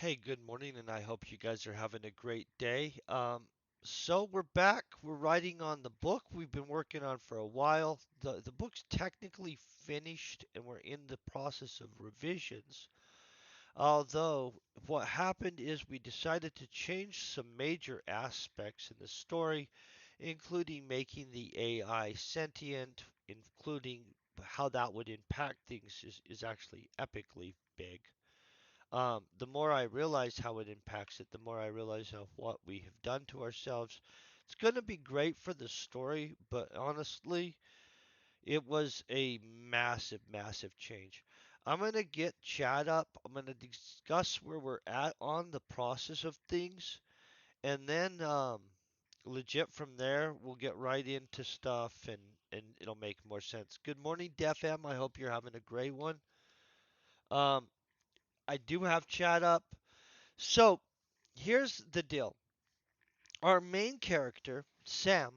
Hey, good morning, and I hope you guys are having a great day. So we're back. We're writing on the book we've been working on for a while. The book's technically finished, and we're in the process of revisions. Although what happened is we decided to change some major aspects in the story, including making the AI sentient, including how that would impact things is actually epically big. The more I realize how it impacts it, the more I realize of what we have done to ourselves. It's going to be great for the story, but honestly, it was a massive, massive change. I'm going to get Chad up. I'm going to discuss where we're at on the process of things, and then legit from there, we'll get right into stuff and it'll make more sense. Good morning, Def M. I hope you're having a great one. Um, I do have Chad up. So here's the deal. Our main character, Sam,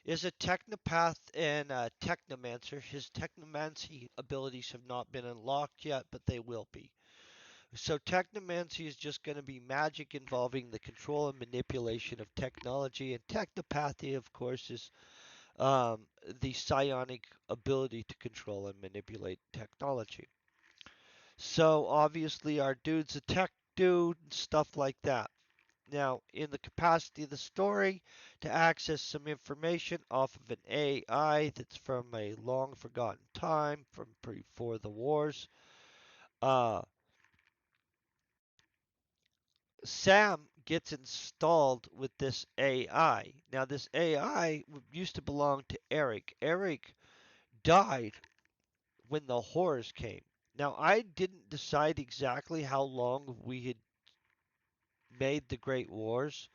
is a technopath and a technomancer. His technomancy abilities have not been unlocked yet, but they will be. So technomancy is just going to be magic involving the control and manipulation of technology, and technopathy, of course, is the psionic ability to control and manipulate technology. So obviously, our dude's a tech dude, and stuff like that. Now, in the capacity of the story, to access some information off of an AI that's from a long forgotten time, from before the wars, uh, Sam gets installed with this AI. Now, this AI used to belong to Eric. Eric died when the horrors came. Now, I didn't decide exactly how long we had made the Great Wars.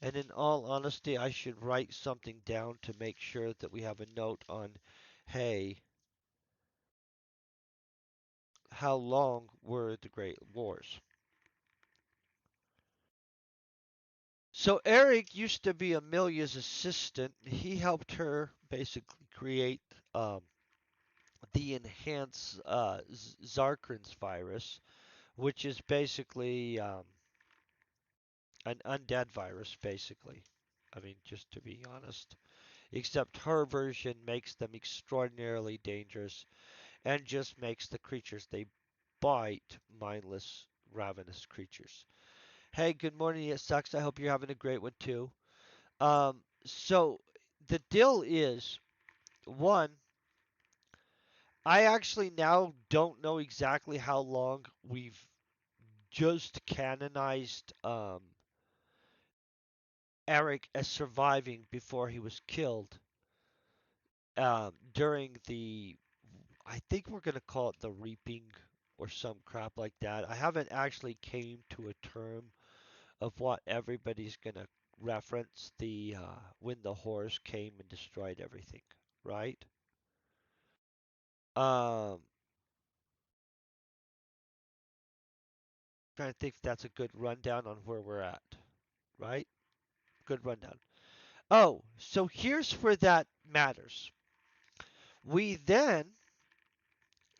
And in all honesty, I should write something down to make sure that we have a note on, hey, how long were the Great Wars? So Eric used to be Amelia's assistant. He helped her basically create the enhanced Zarkran's virus, which is basically an undead virus, basically. I mean, just to be honest. Except her version makes them extraordinarily dangerous and just makes the creatures they bite mindless, ravenous creatures. Hey, good morning. It sucks. I hope you're having a great one too. So the deal is one. I actually now don't know exactly how long we've just canonized Eric as surviving before he was killed during the. I think we're gonna call it the reaping or some crap like that. I haven't actually came to a term of what everybody's gonna reference the when the horse came and destroyed everything, right? Um, Trying to think if that's a good rundown on where we're at, right? Good rundown. Oh, so here's where that matters. We then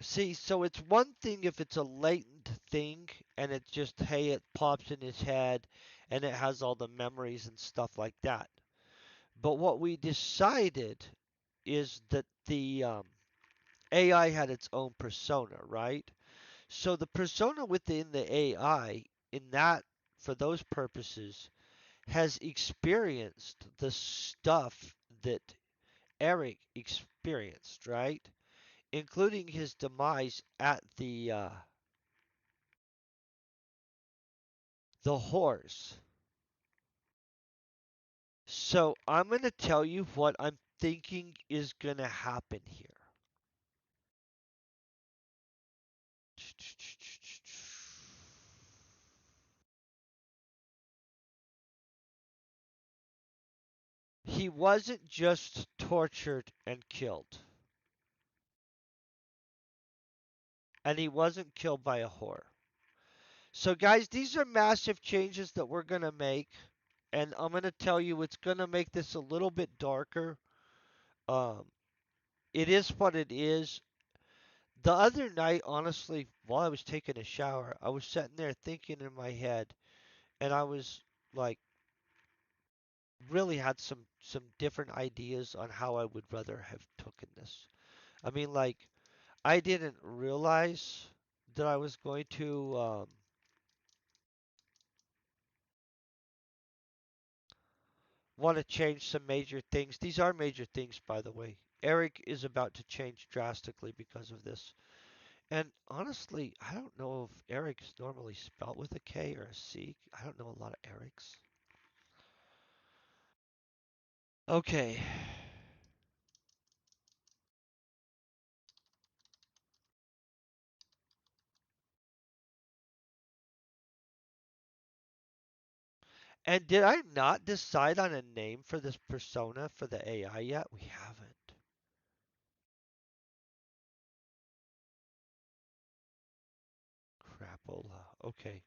see, so it's one thing if it's a latent thing and it just, hey, it pops in his head and it has all the memories and stuff like that. But what we decided is that the AI had its own persona, right? So the persona within the AI, in that, for those purposes, has experienced the stuff that Eric experienced, right? Including his demise at the horse. So I'm gonna tell you what I'm thinking is gonna happen here. He wasn't just tortured and killed, and he wasn't killed by a whore. So, guys, these are massive changes that we're gonna make, and I'm gonna tell you it's gonna make this a little bit darker. Um, it is what it is. The other night, honestly, while I was taking a shower, I was sitting there thinking in my head, and I was like, really had some different ideas on how I would rather have taken this. I mean, like, I didn't realize that I was going to want to change some major things. These are major things, by the way. Eric is about to change drastically because of this. And honestly, I don't know if Eric is normally spelled with a K or a C. I don't know a lot of Erics. Okay. And did I not decide on a name for this persona for the AI yet? We haven't. Crapola. Okay.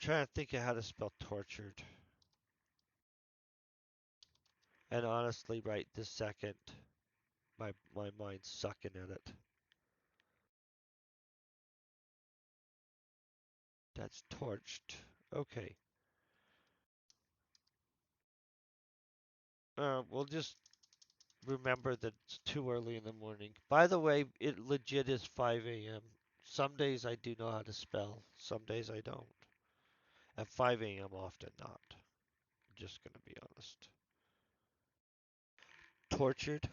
Trying to think of how to spell tortured. And honestly, right this second, my mind's sucking at it. That's torched. Okay. We'll just remember that it's too early in the morning. By the way, it legit is 5 a.m. Some days I do know how to spell, some days I don't. At 5 a.m. often not. I'm just gonna be honest. Tortured.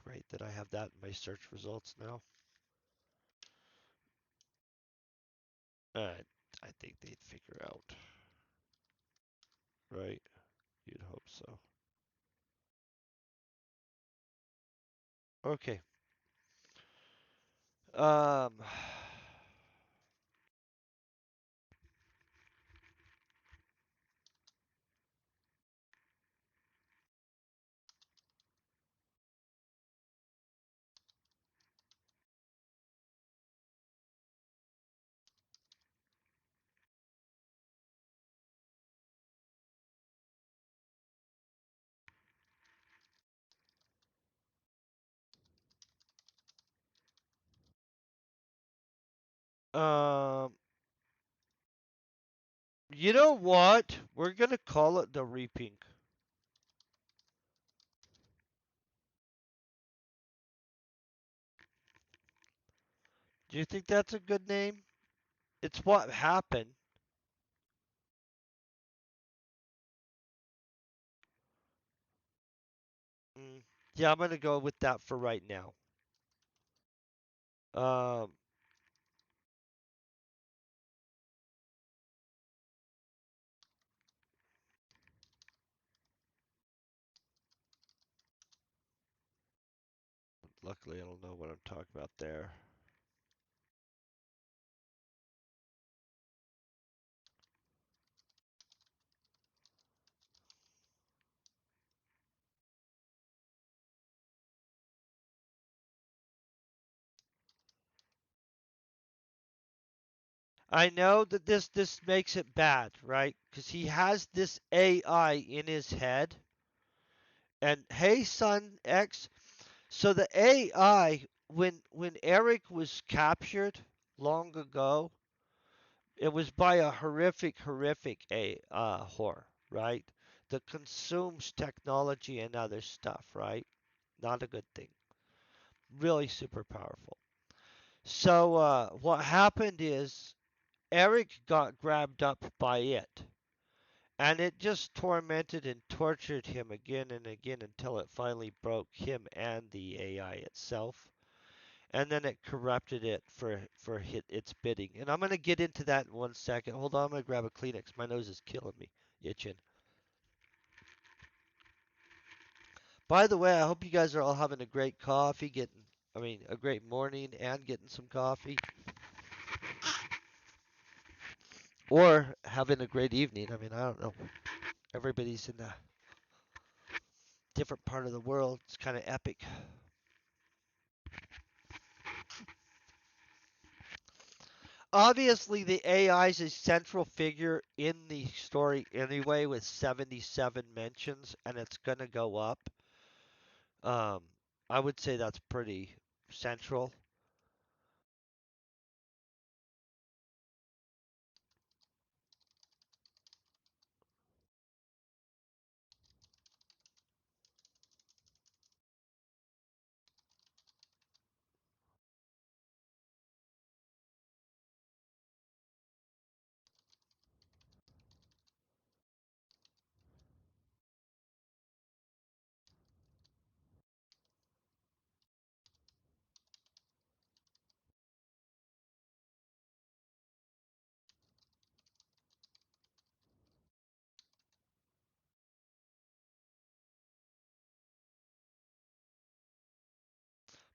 Great that I have that in my search results now. Uh, I think they'd figure out, right? You'd hope so. Okay. Um. Um. You know what? We're gonna call it the reaping. Do you think that's a good name? It's what happened. Mm, yeah, I'm gonna go with that for right now. Um. Luckily, I don't know what I'm talking about there. I know that this makes it bad, right? Because he has this AI in his head, and hey, son X. So the AI, when Eric was captured long ago, it was by a horrific a whore, right? That consumes technology and other stuff, right? Not a good thing. Really super powerful. So what happened is Eric got grabbed up by it, and it just tormented and tortured him again and again until it finally broke him and the AI itself. And then it corrupted it for its bidding. And I'm gonna get into that in 1 second. Hold on, I'm gonna grab a Kleenex. My nose is killing me, itching. By the way, I hope you guys are all having a great coffee, I mean, a great morning and getting some coffee, or having a great evening. I mean, I don't know. Everybody's in a different part of the world. It's kind of epic. obviously the AI is a central figure in the story anyway, with 77 mentions, and it's gonna go up. Um, I would say that's pretty central.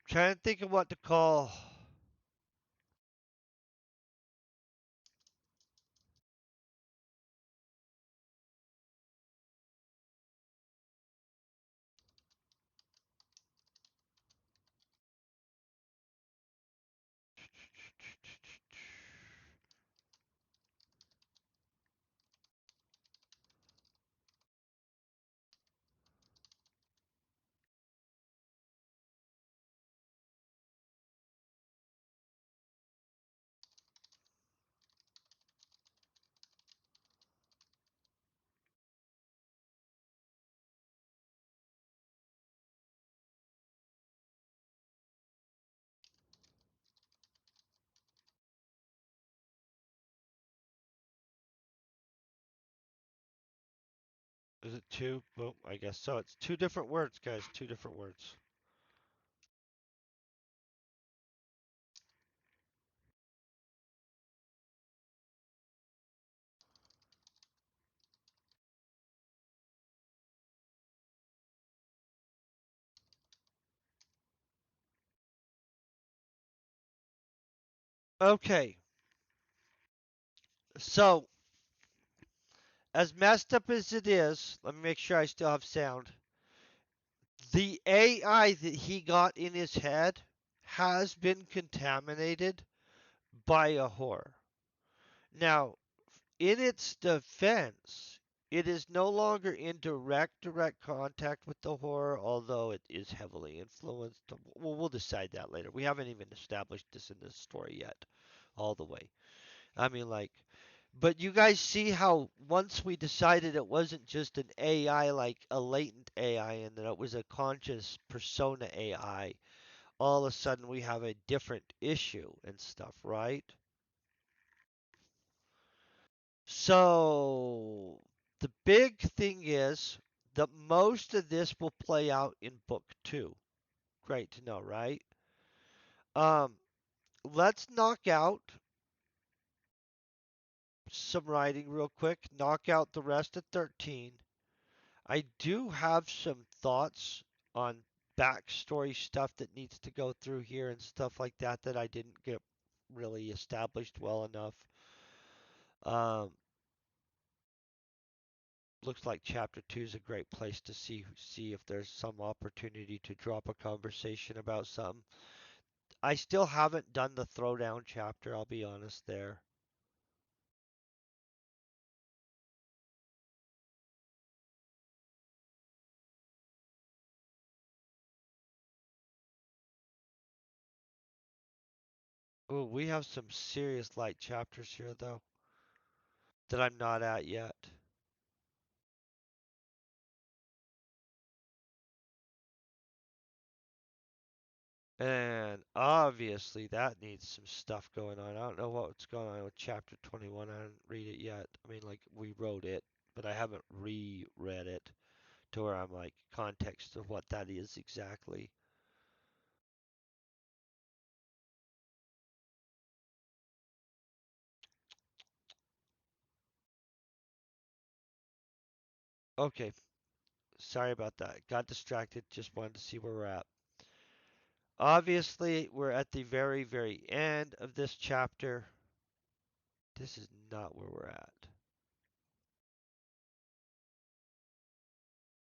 Trying to think of what to call. Is it two? Boom, I guess so. It's two different words, guys. Two different words. Okay, so as messed up as it is, let me make sure I still have sound. The AI that he got in his head has been contaminated by a whore. Now, in its defense, it is no longer in direct contact with the whore, although it is heavily influenced. Well, we'll decide that later. We haven't even established this in this story yet, all the way. I mean, like, but you guys see how once we decided it wasn't just an AI, like a latent AI, and that it was a conscious persona AI, all of a sudden we have a different issue and stuff, right? So the big thing is that most of this will play out in book two. Great to know, right? Um, let's knock out some writing real quick. Knock out the rest of 13. I do have some thoughts on backstory stuff that needs to go through here and stuff like that that I didn't get really established well enough. Um, looks like chapter two is a great place to see if there's some opportunity to drop a conversation about something. I still haven't done the throwdown chapter, I'll be honest there. Oh, we have some serious light chapters here though that I'm not at yet. And obviously that needs some stuff going on. I don't know what's going on with chapter 21. I didn't read it yet. I mean, like, we wrote it, but I haven't reread it to where I'm like, context of what that is exactly. Okay, sorry about that. Got distracted. Just wanted to see where we're at. Obviously, we're at the very end of this chapter. This is not where we're at.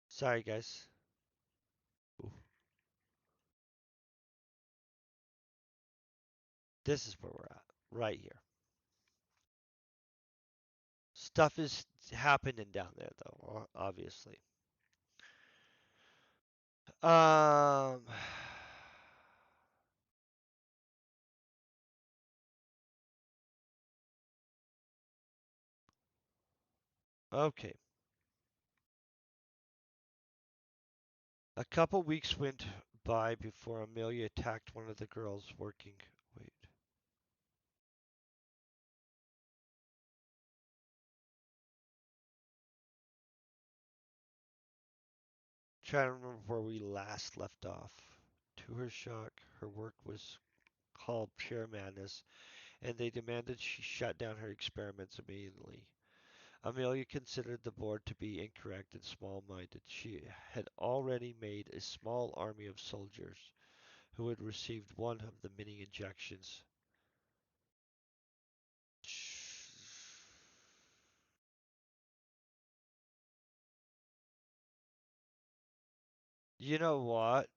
Sorry, guys. Ooh, this is where we're at. Right here. Stuff is happening down there, though, obviously. Um, okay. A couple weeks went by before Amelia attacked one of the girls working. Wait. Trying to remember where we last left off. To her shock, her work was called pure madness, and they demanded she shut down her experiments immediately. Amelia considered the board to be incorrect and small-minded. She had already made a small army of soldiers who had received one of the many injections. You know what?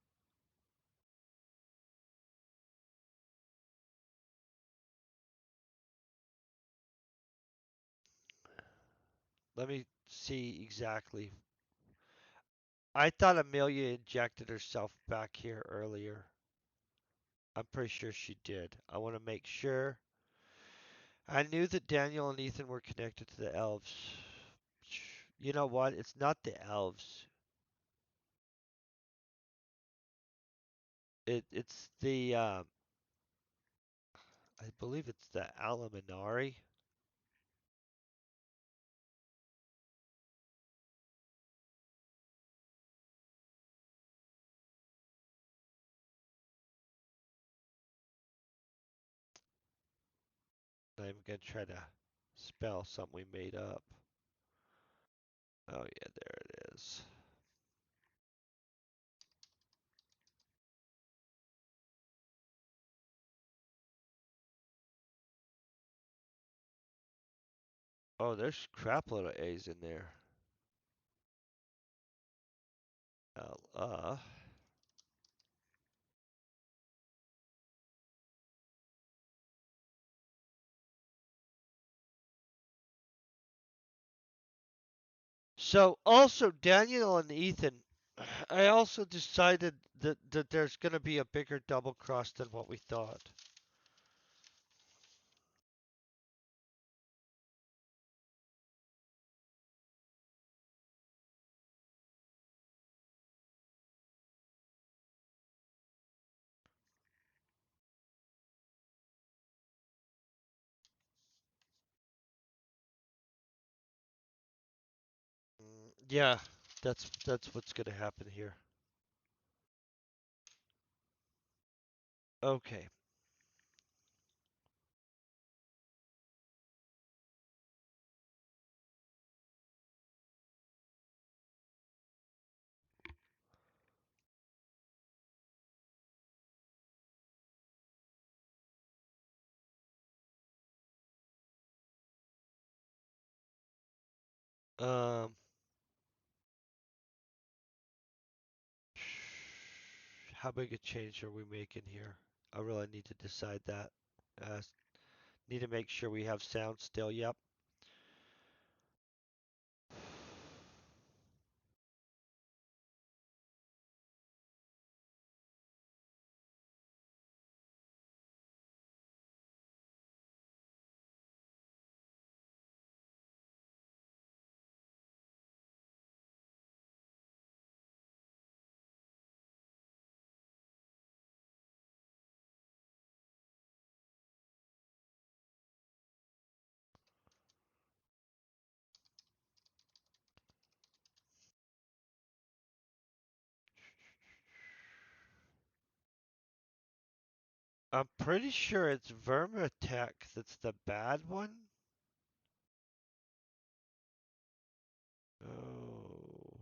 Let me see exactly. I thought Amelia injected herself back here earlier. I'm pretty sure she did. I want to make sure. I knew that Daniel and Ethan were connected to the elves. You know what? It's not the elves. It's the I believe it's the Alaminari. I'm gonna try to spell something we made up. Oh yeah, there it is. Oh, there's crap load of A's in there. L So also Daniel and Ethan, I also decided that there's gonna be a bigger double cross than what we thought. Yeah, that's what's gonna happen here. Okay. Um, how big a change are we making here? I really need to decide that. Uh, Need to make sure we have sound still. Yep. I'm pretty sure it's Vermatech that's the bad one. Oh.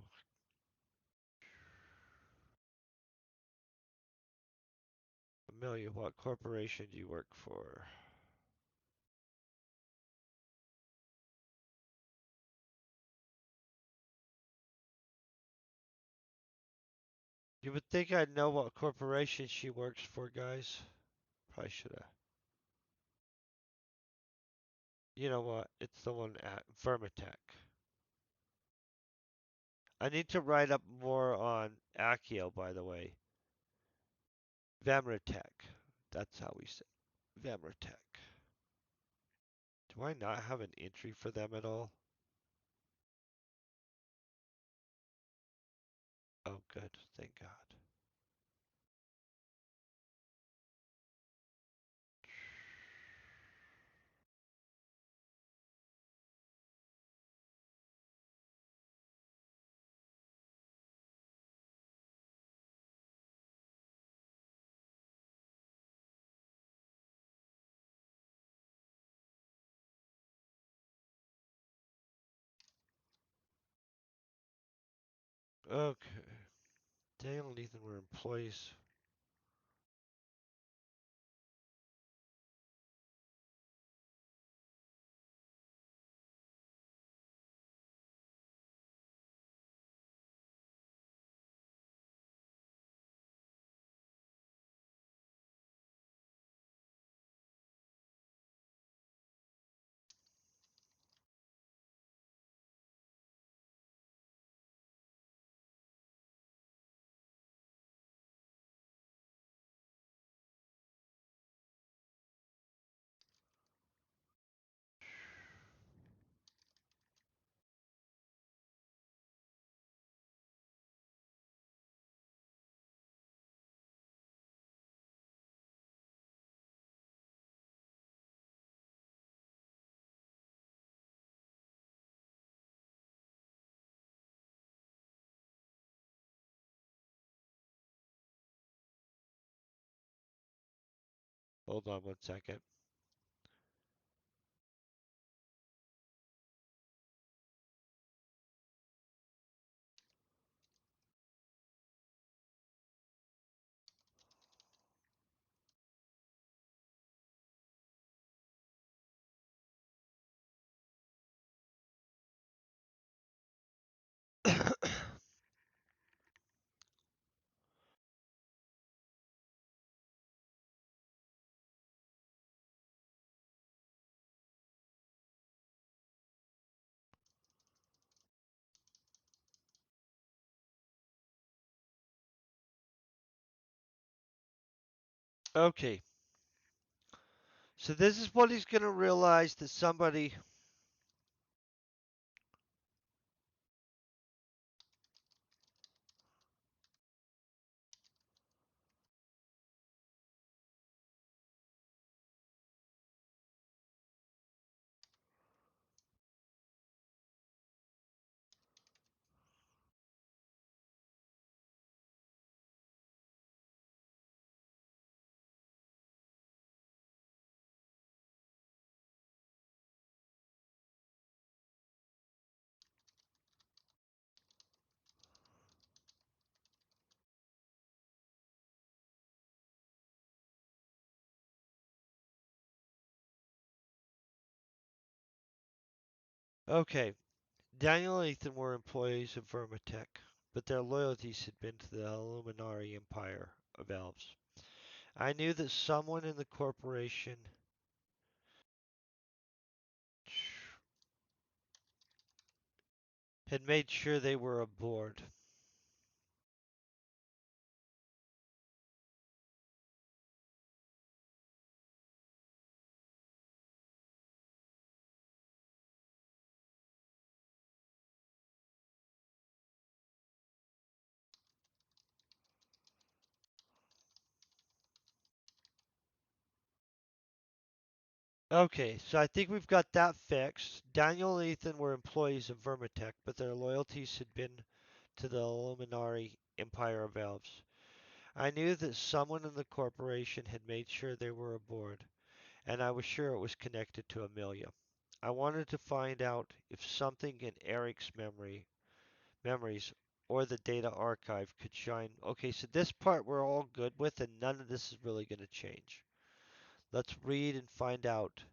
Amelia, what corporation do you work for? You would think I'd know what corporation she works for, guys. Probably should have. You know what? It's the one at Vermitech. I need to write up more on Accio, by the way. Vermitech. That's how we say Vermitech. Do I not have an entry for them at all? Oh, good. Thank God. Okay. Dale and Ethan were employees. Hold on one second. Okay. So this is what he's going to realize that somebody. Okay. Daniel and Ethan were employees of Vermitech, but their loyalties had been to the Illuminati empire of elves. I knew that someone in the corporation had made sure they were aboard. Okay, so I think we've got that fixed. Daniel and Ethan were employees of Vermitech, but their loyalties had been to the Illuminati empire of elves. I knew that someone in the corporation had made sure they were aboard, and I was sure it was connected to Amelia. I wanted to find out if something in Eric's memories or the data archive could shine. Okay, so this part we're all good with, and none of this is really going to change. Let's read and find out.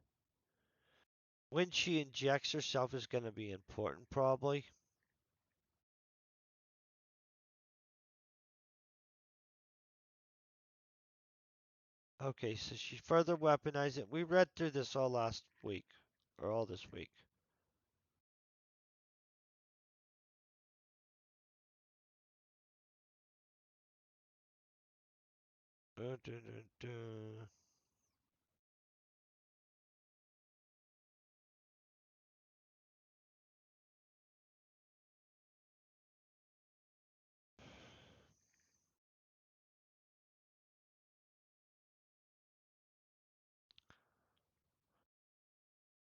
When she injects herself is going to be important, probably. Okay, so she further weaponized it. We read through this all last week, or all this week? Dun, dun, dun, dun.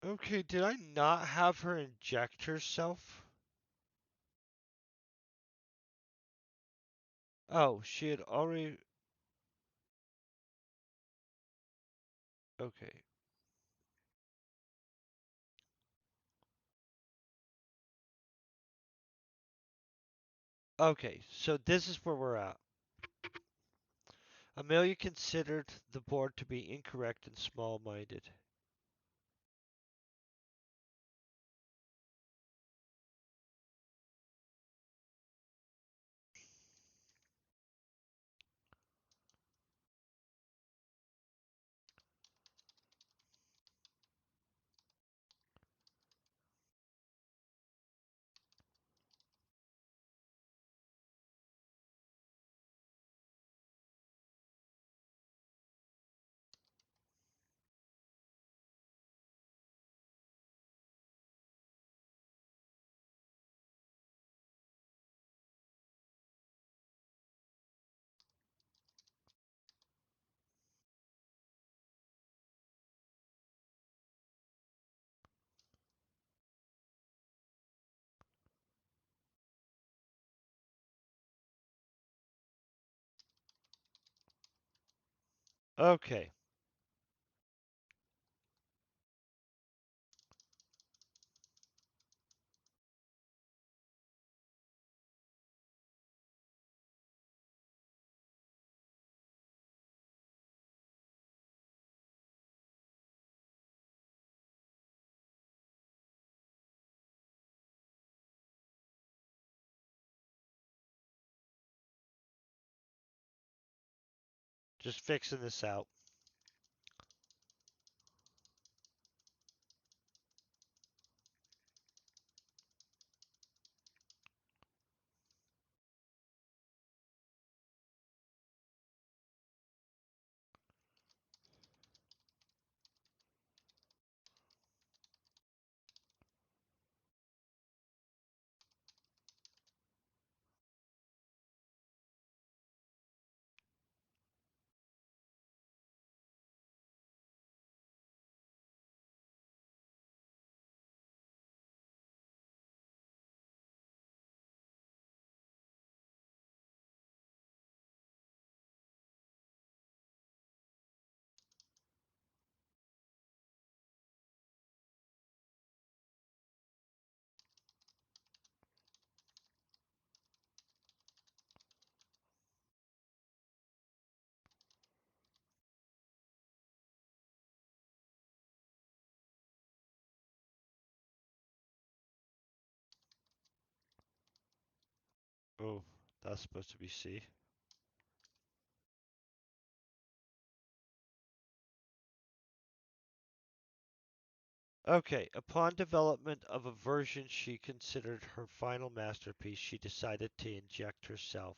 Okay, did I not have her inject herself? Oh, she had already. Okay. Okay, so this is where we're at. Amelia considered the board to be incorrect and small minded. Okay. Just fixing this out. Oh, that's supposed to be C. Okay, upon development of a version she considered her final masterpiece, she decided to inject herself.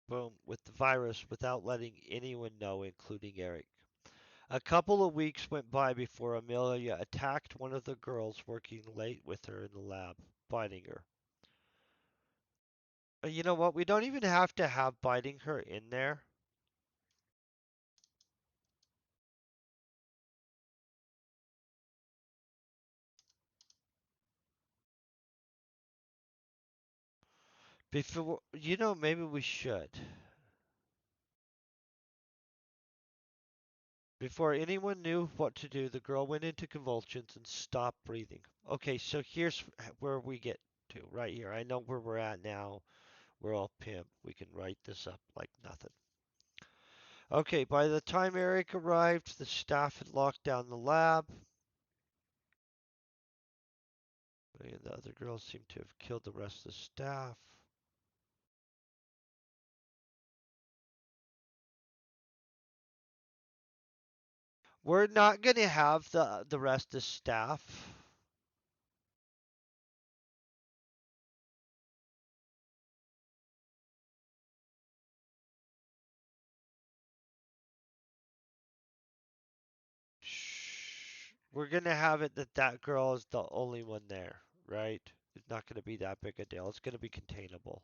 Boom, with the virus without letting anyone know, including Eric. A couple of weeks went by before Amelia attacked one of the girls working late with her in the lab, biting her. You know what? We don't even have to have biting her in there. Before, maybe we should. Before anyone knew what to do, the girl went into convulsions and stopped breathing. Okay, so here's where we get to, right here. I know where we're at now. We're all pimp. We can write this up like nothing. Okay, by the time Eric arrived, the staff had locked down the lab. And the other girls seem to have killed the rest of the staff. We're not going to have the rest of the staff. Shh. We're going to have it that that girl is the only one there, right? It's not going to be that big a deal. It's going to be containable.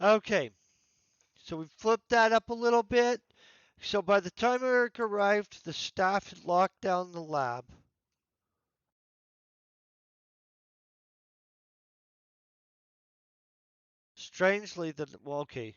Okay, so we flipped that up a little bit. So by the time Eric arrived, the staff had locked down the lab. Strangely, well, okay.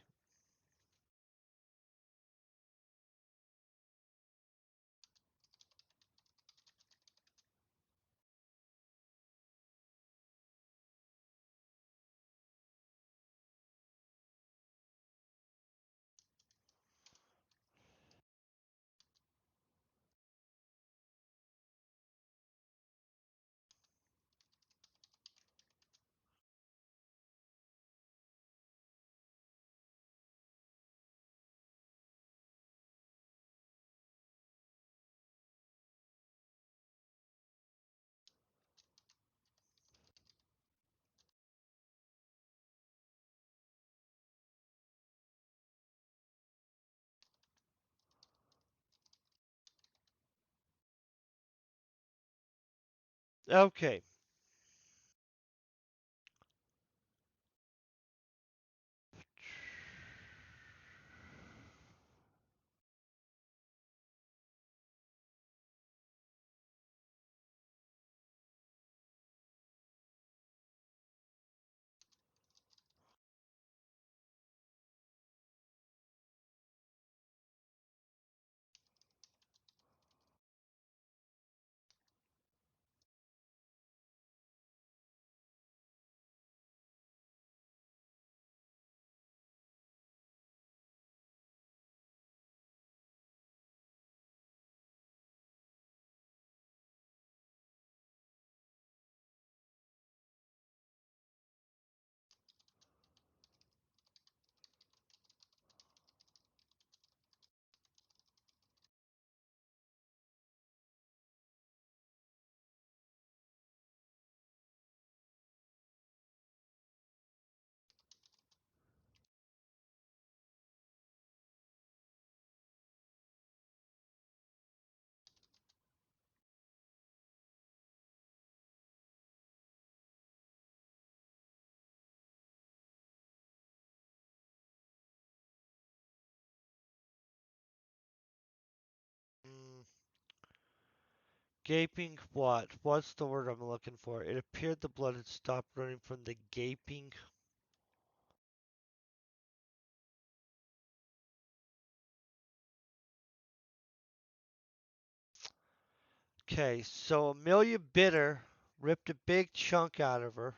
Okay. Gaping what? What's the word I'm looking for? It appeared the blood had stopped running from the gaping. Okay, so Amelia Bitter ripped a big chunk out of her.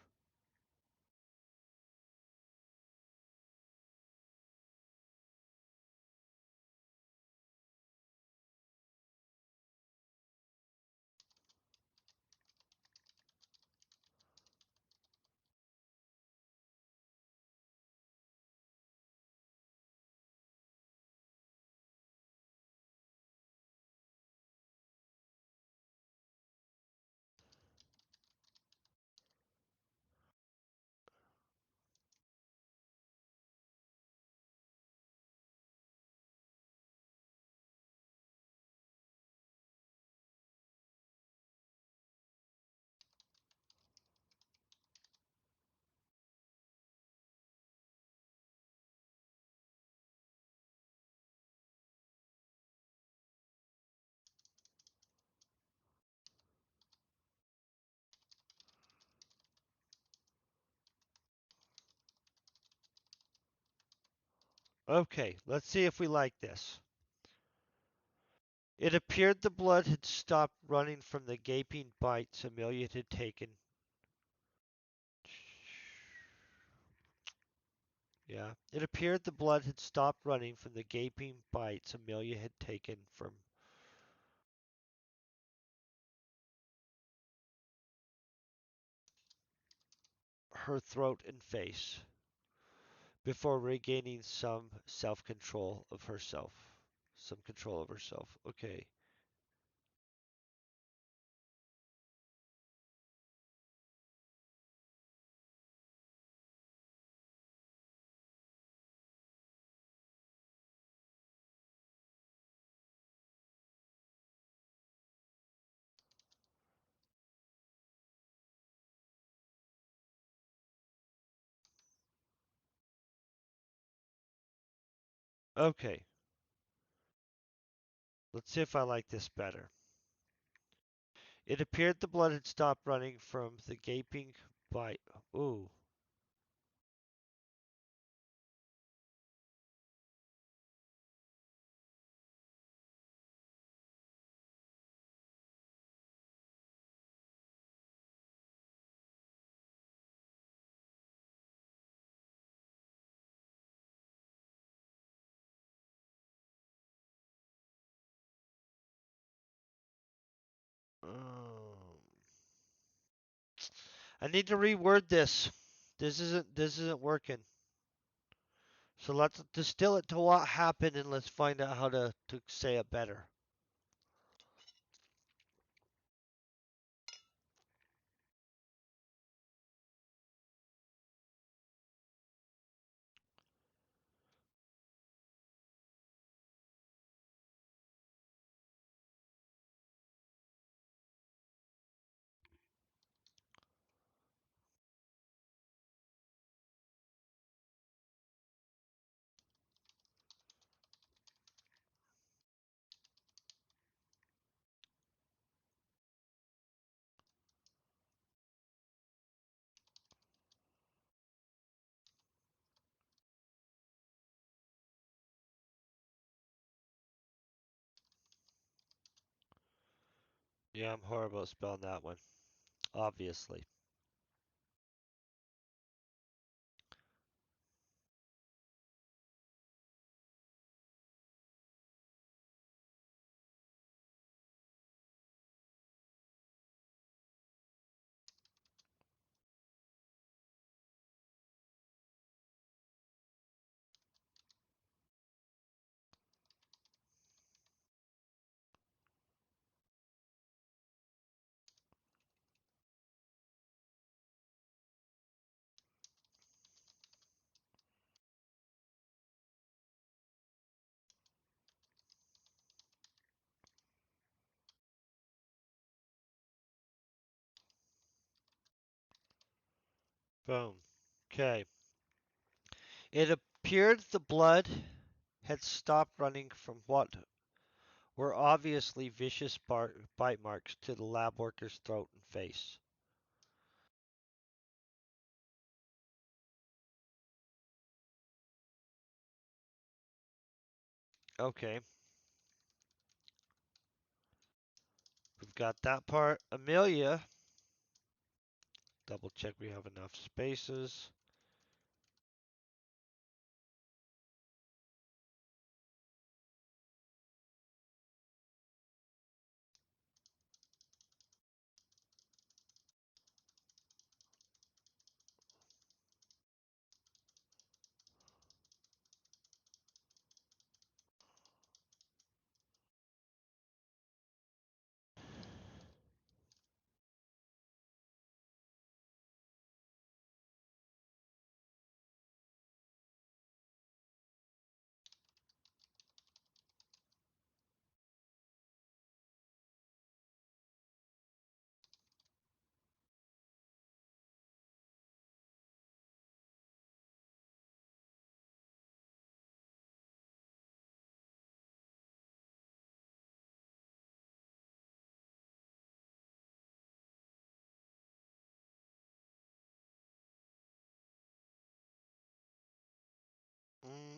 Okay, let's see if we like this. It appeared the blood had stopped running from the gaping bites Amelia had taken. Yeah, it appeared the blood had stopped running from the gaping bites Amelia had taken from her throat and face before regaining some self-control of herself. Some control of herself. Okay. Okay. Let's see if I like this better. It appeared the blood had stopped running from the gaping bite. Ooh. Um, I need to reword this. This isn't working. So let's distill it to what happened and let's find out how to say it better. Yeah, I'm horrible at spelling that one. Obviously. Boom. Okay. It appeared the blood had stopped running from what were obviously vicious bite marks to the lab worker's throat and face. Okay, we've got that part. Amelia, double check we have enough spaces.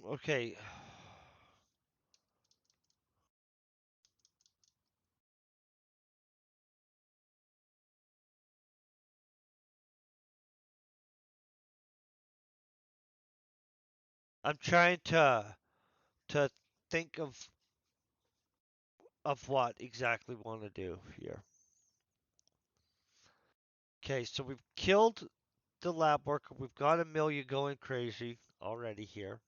Okay, I'm trying to think of what exactly we want to do here. Okay, so we've killed the lab worker. We've got Amelia going crazy already here.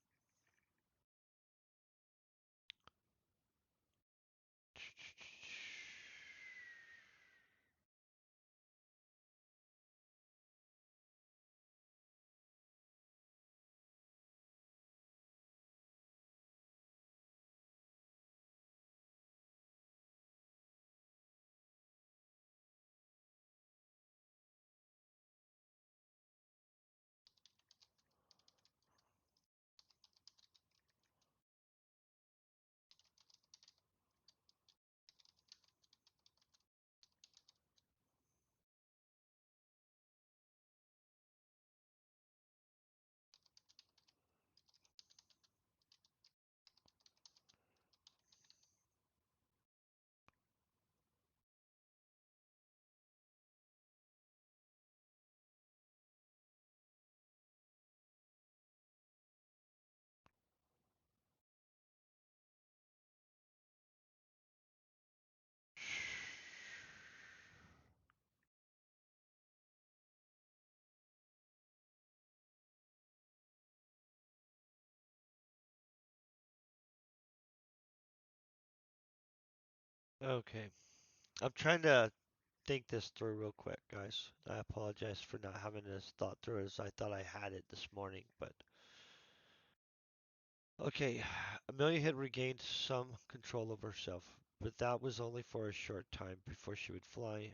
Okay, I'm trying to think this through real quick, guys. I apologize for not having this thought through as I thought I had it this morning, but okay, Amelia had regained some control of herself, but that was only for a short time before she would fly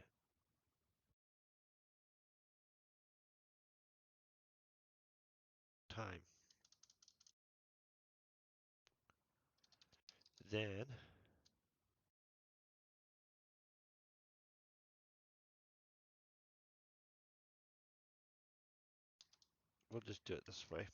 time. Then we'll just do it this way.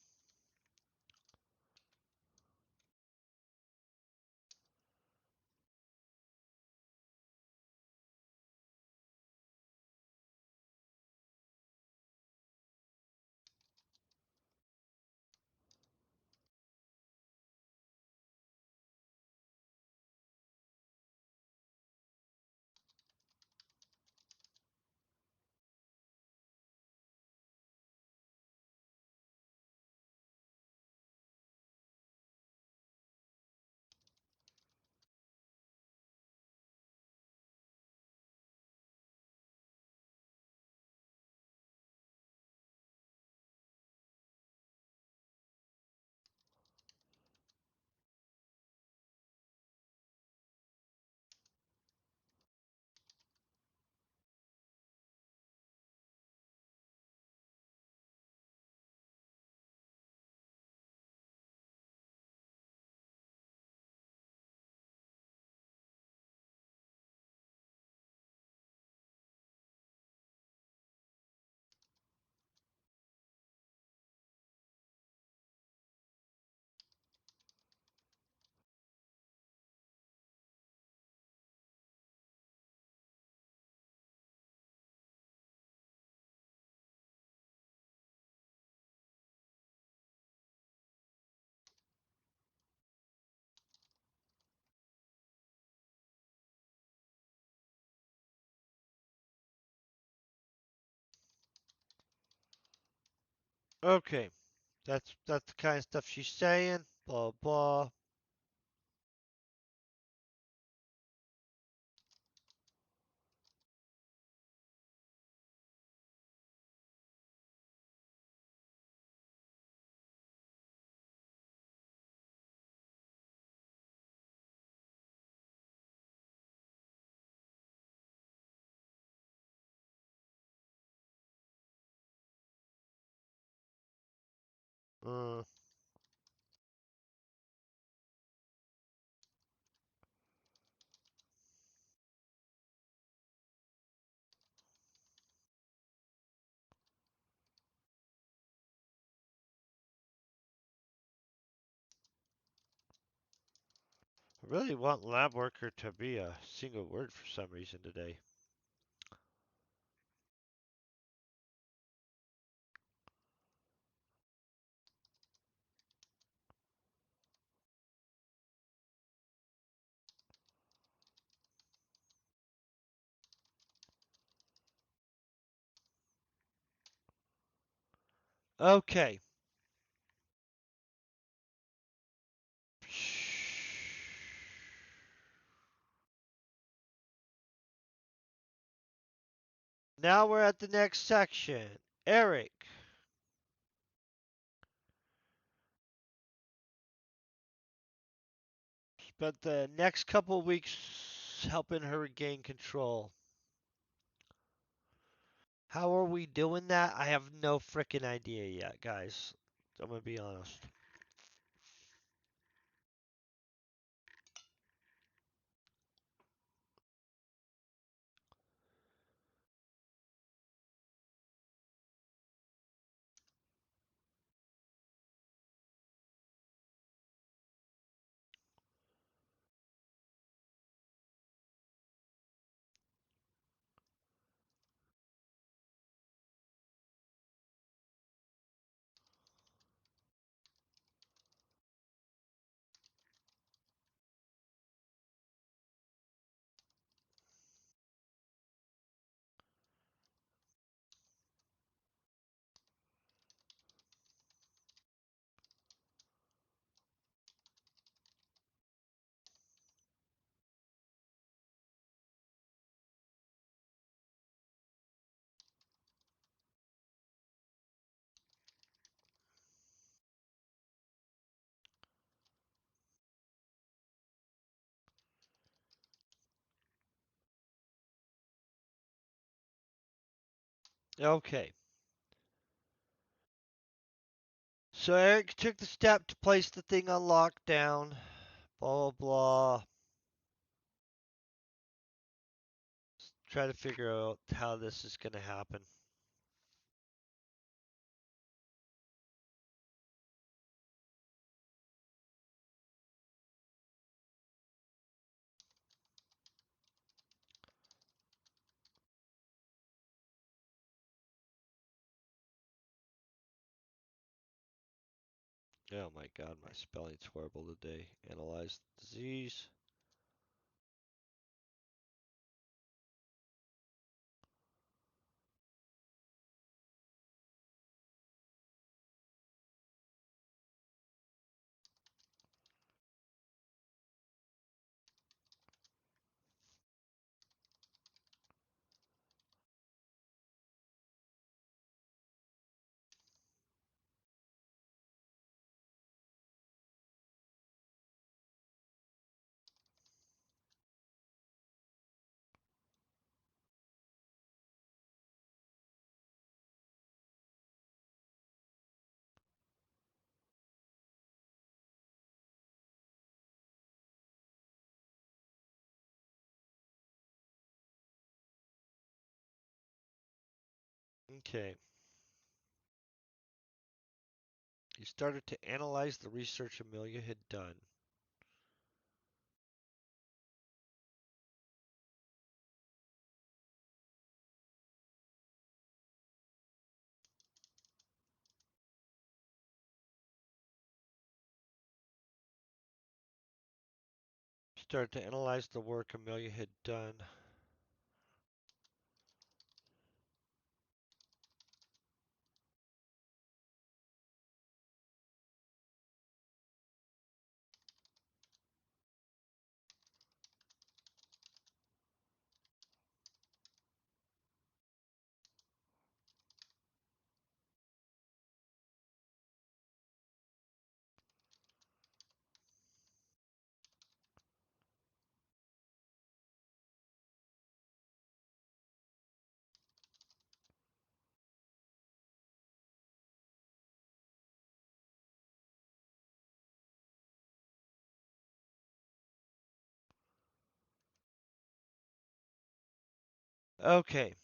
Okay, that's the kind of stuff she's saying. Blah blah. Uh, I really want lab worker to be a single word for some reason today. Okay. Now we're at the next section. Eric spent the next couple weeks helping her regain control. How are we doing that? I have no freaking idea yet, guys. I'm gonna be honest. Okay. So Eric took the step to place the thing on lockdown. Blah blah blah. Try to figure out how this is gonna happen. Oh my god, my spelling's horrible today. Analyze the disease. Okay. He started to analyze the research Amelia had done. Started to analyze the work Amelia had done. Okay.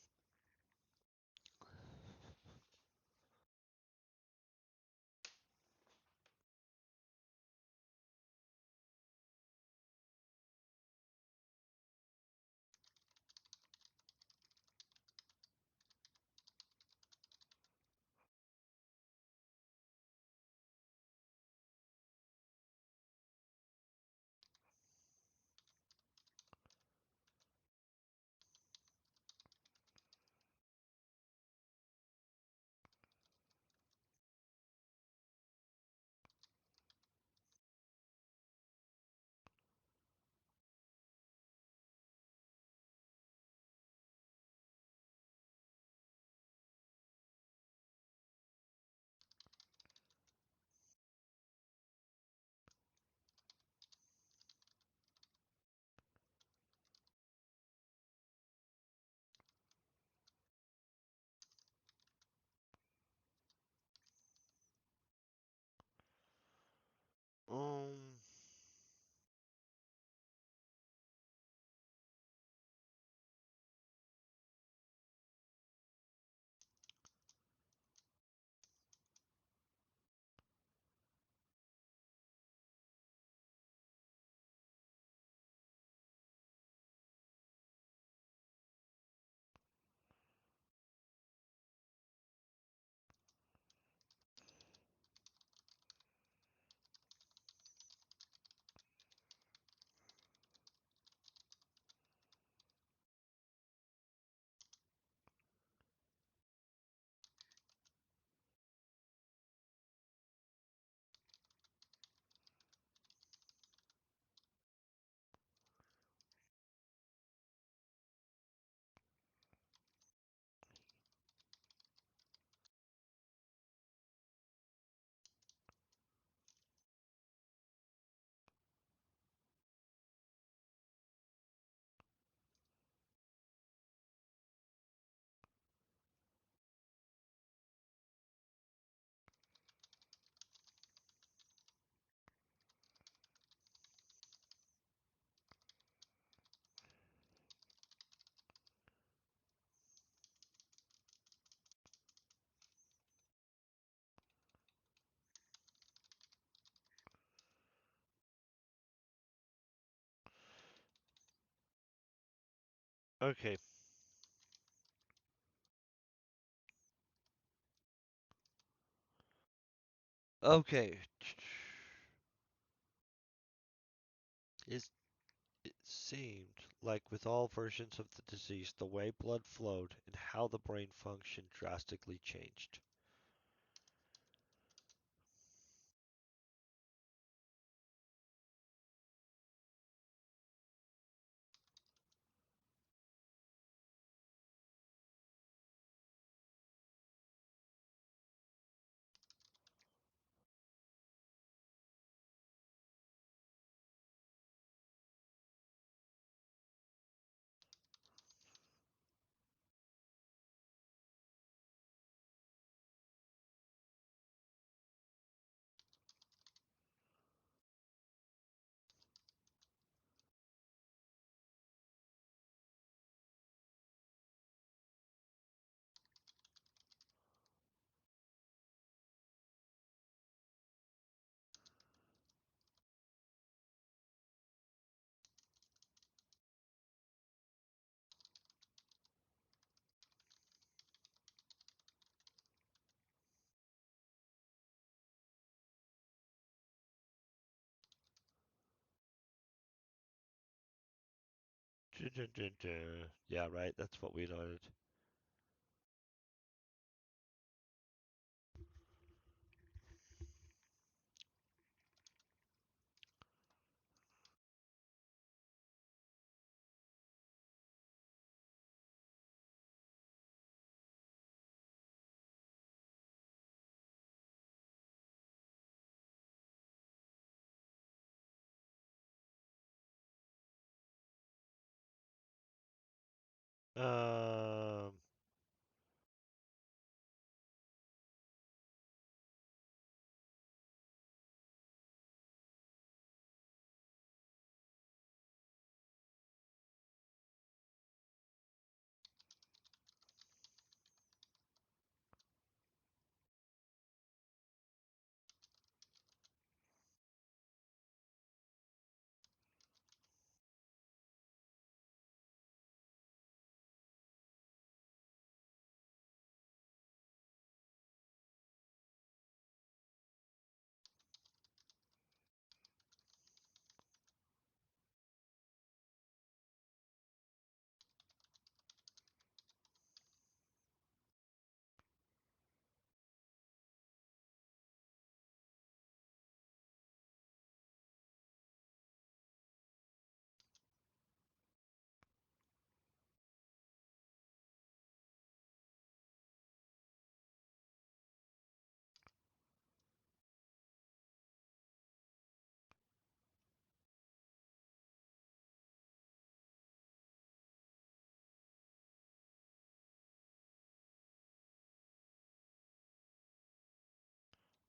Um. Okay. Okay. Is It seemed like with all versions of the disease, the way blood flowed and how the brain functioned drastically changed. Yeah, right. That's what we wanted. Um.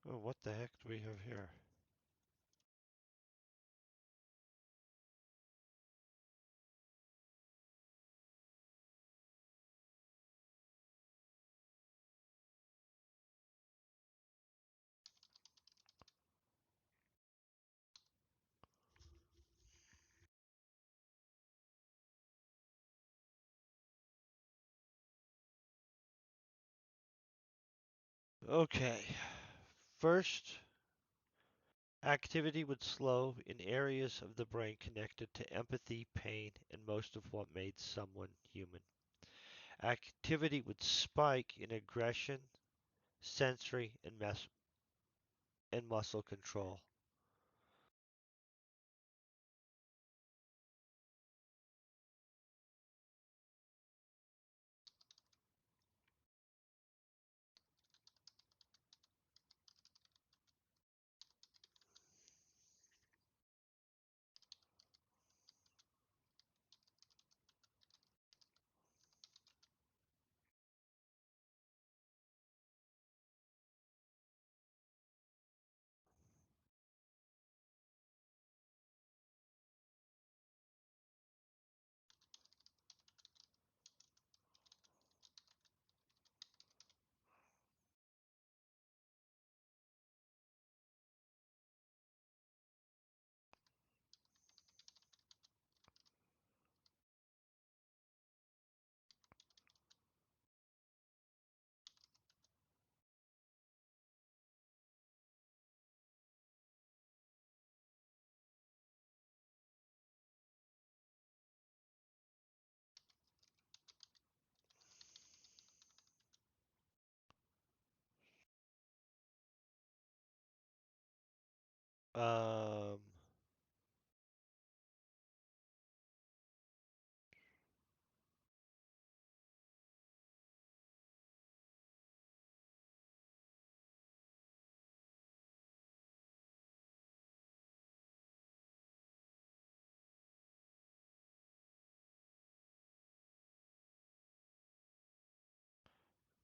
Oh, what the heck do we have here? Okay. First, activity would slow in areas of the brain connected to empathy, pain, and most of what made someone human. Activity would spike in aggression, sensory, and muscle control.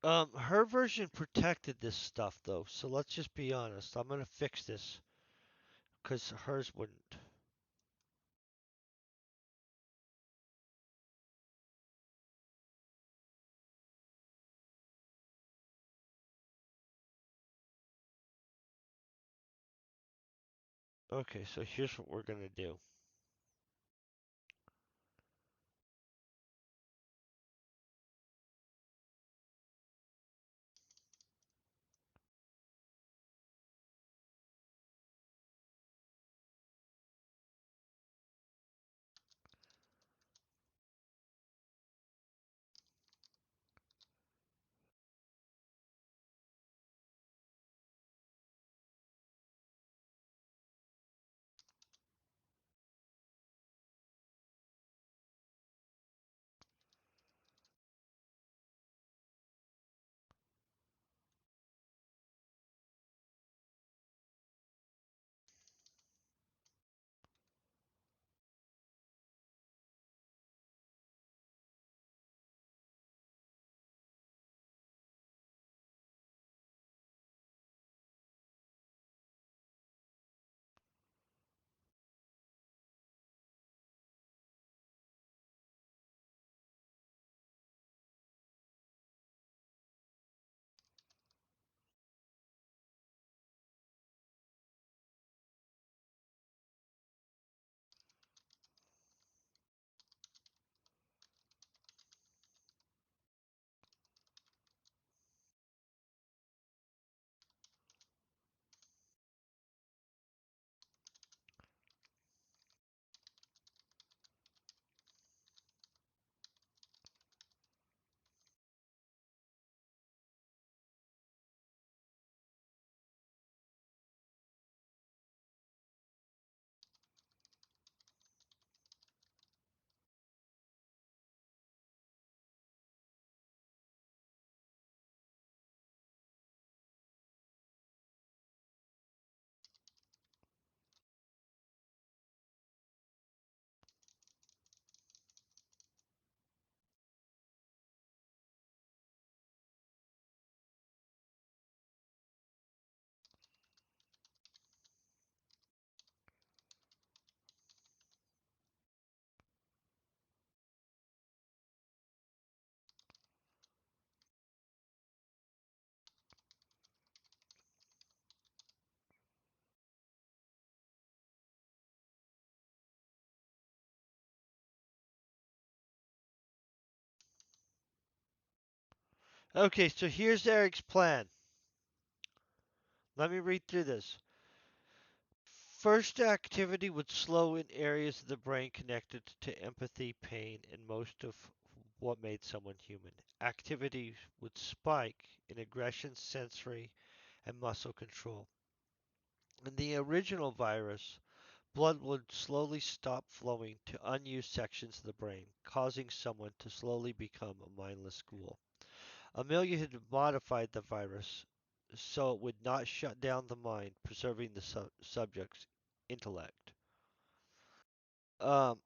Um, her version protected this stuff though, so let's just be honest. I'm gonna fix this because hers wouldn't. Okay, so here's what we're gonna do. Okay, so here's Eric's plan. Let me read through this. First activity would slow in areas of the brain connected to empathy, pain, and most of what made someone human. Activity would spike in aggression, sensory, and muscle control. In the original virus, blood would slowly stop flowing to unused sections of the brain, causing someone to slowly become a mindless ghoul. Amelia had modified the virus so it would not shut down the mind, preserving the subject's intellect. Um,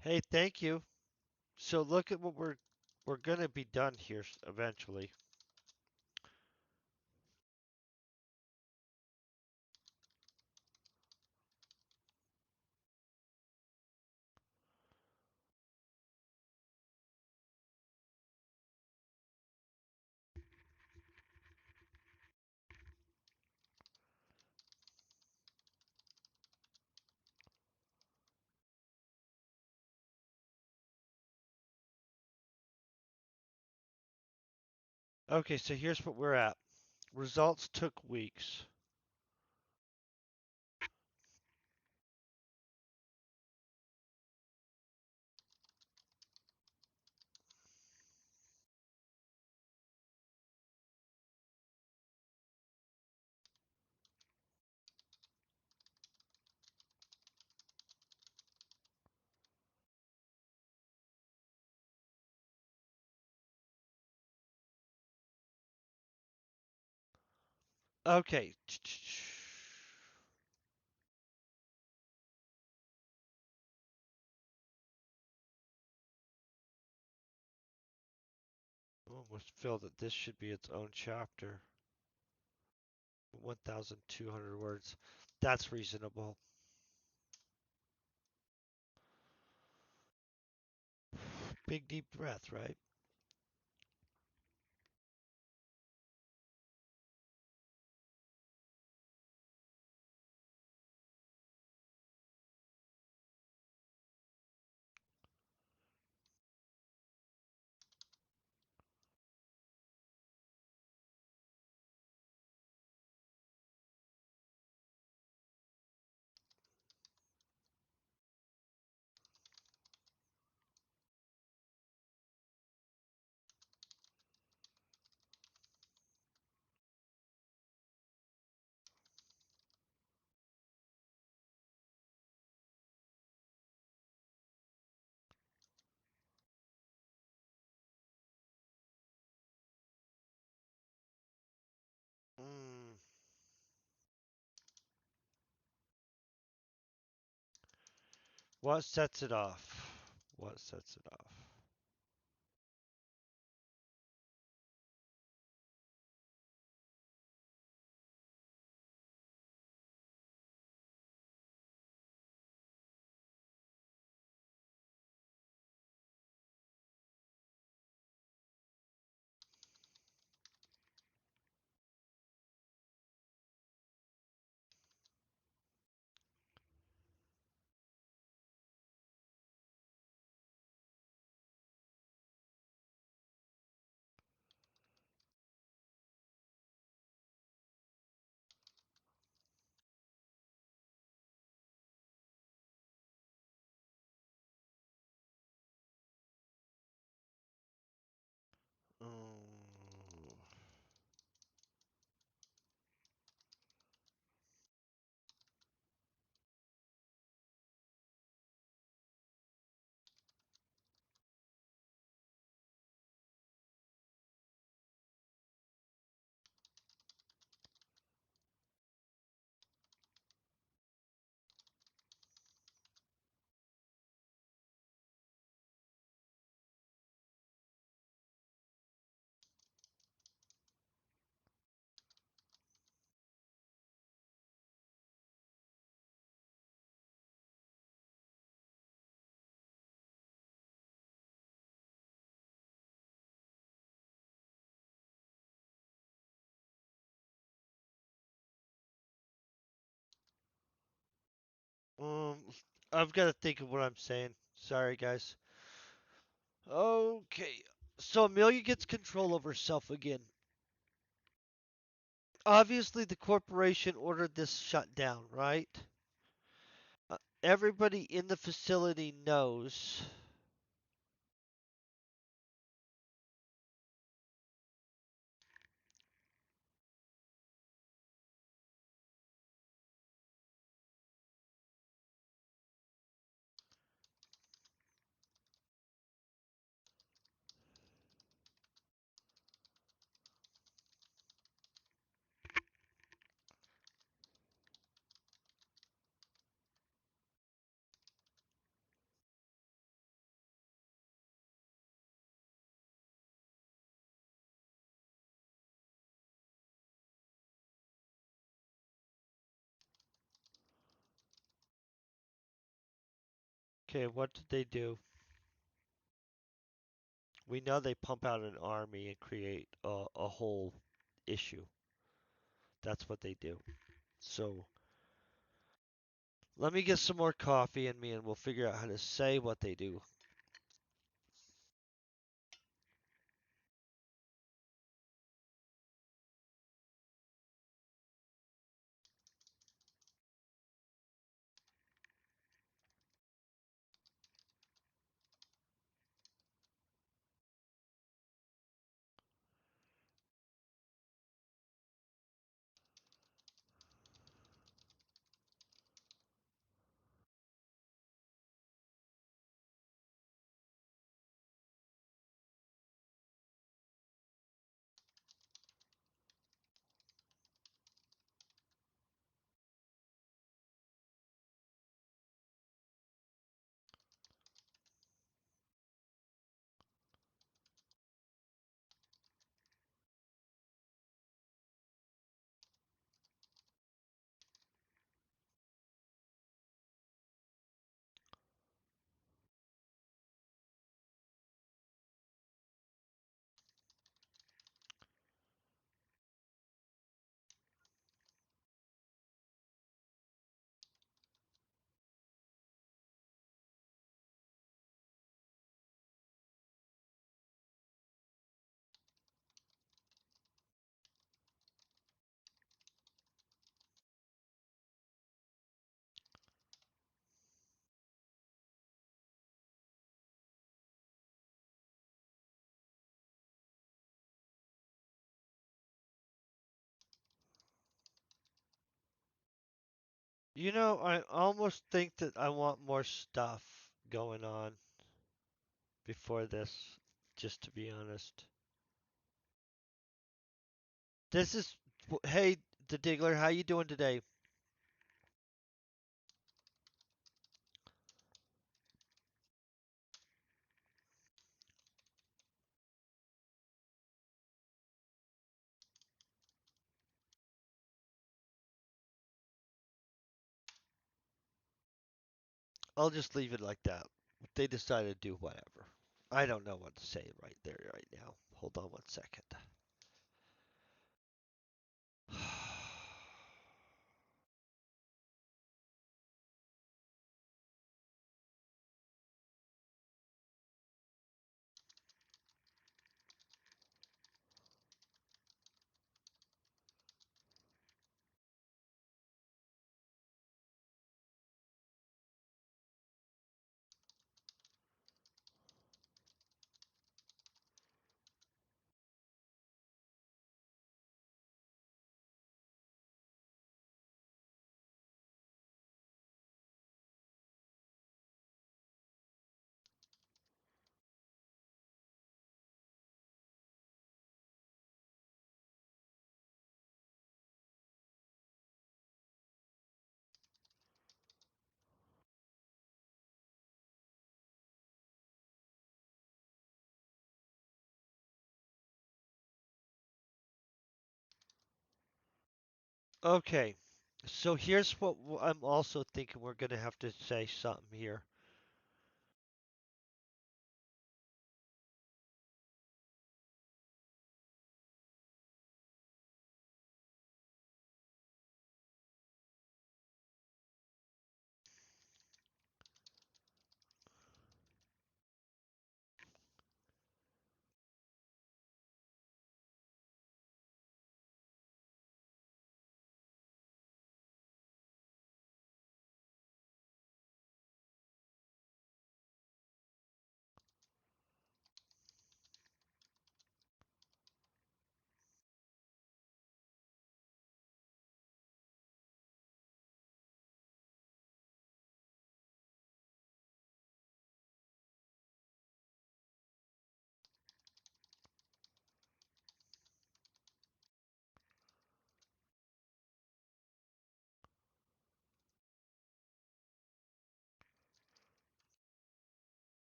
hey, thank you. So look at what we're gonna be done here eventually. Okay, so here's what we're at. Results took weeks. Okay. Almost feel that this should be its own chapter. 1,200 words. That's reasonable. Big deep breath, right? Mm. What sets it off? What sets it off? I've got to think of what I'm saying. Sorry, guys. Okay. So Amelia gets control of herself again. Obviously, the corporation ordered this shut down, right? Everybody in the facility knows. Okay, what did they do? We know they pump out an army and create a whole issue. That's what they do. So let me get some more coffee in me and we'll figure out how to say what they do. You know, I almost think that I want more stuff going on before this, just to be honest. This is hey, the Diggler, how you doing today? I'll just leave it like that. If they decide to do whatever. I don't know what to say right there right now. Hold on 1 second. Okay, so here's what I'm also thinking we're going to have to say something here.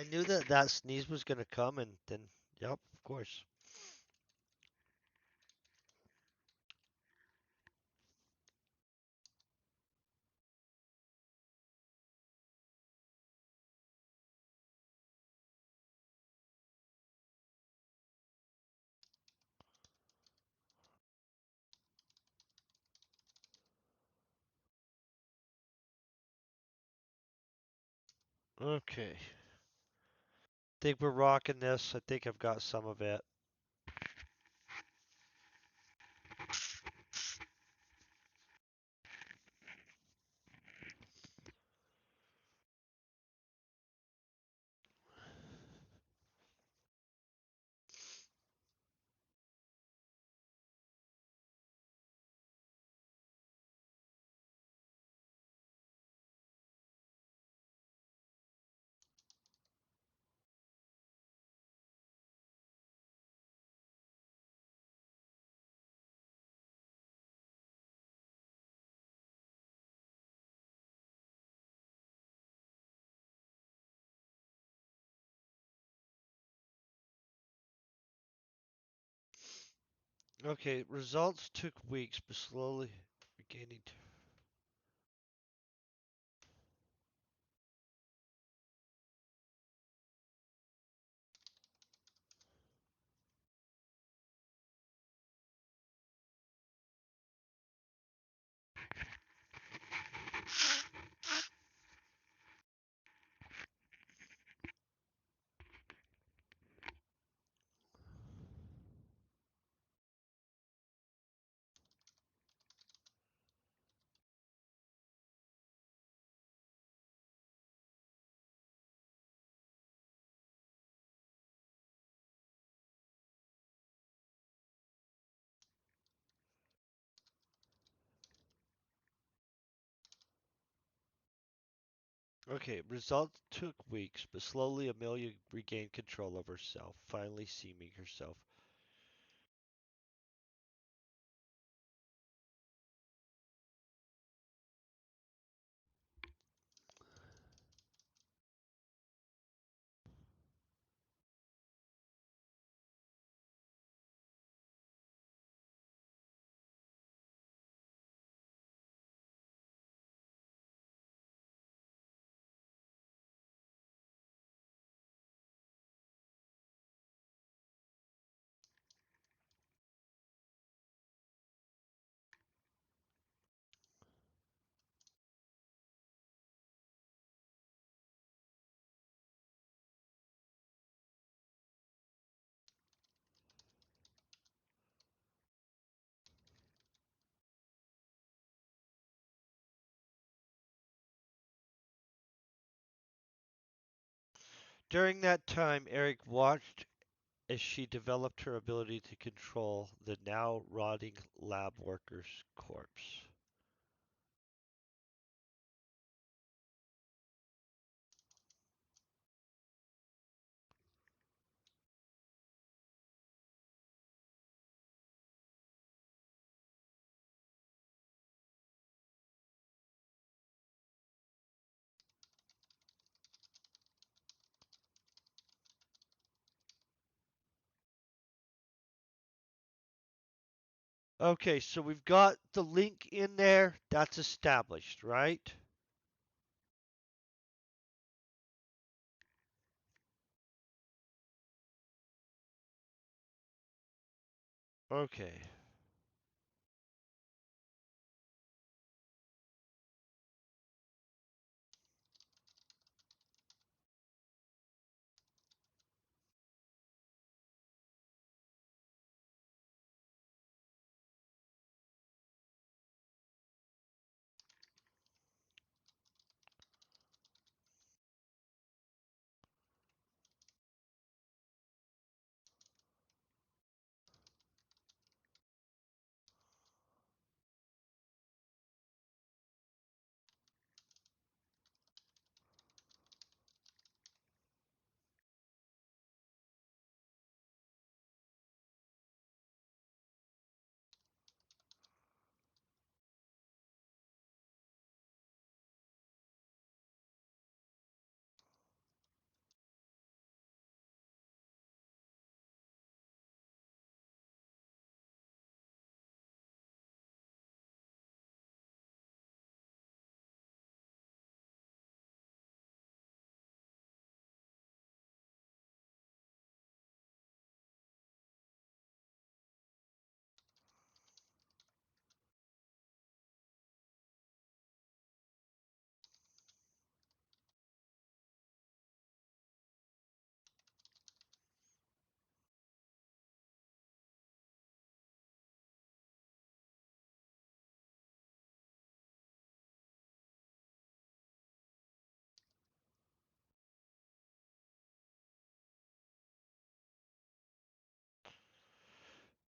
I knew that that sneeze was gonna come, and then, yep, of course. Okay. Think we're rocking this. I think I've got some of it. Okay, results took weeks, but slowly regaining. Okay, results took weeks, but slowly Amelia regained control of herself, finally seeming herself. During that time, Eric watched as she developed her ability to control the now rotting lab worker's corpse. Okay, so we've got the link in there. That's established, right? Okay.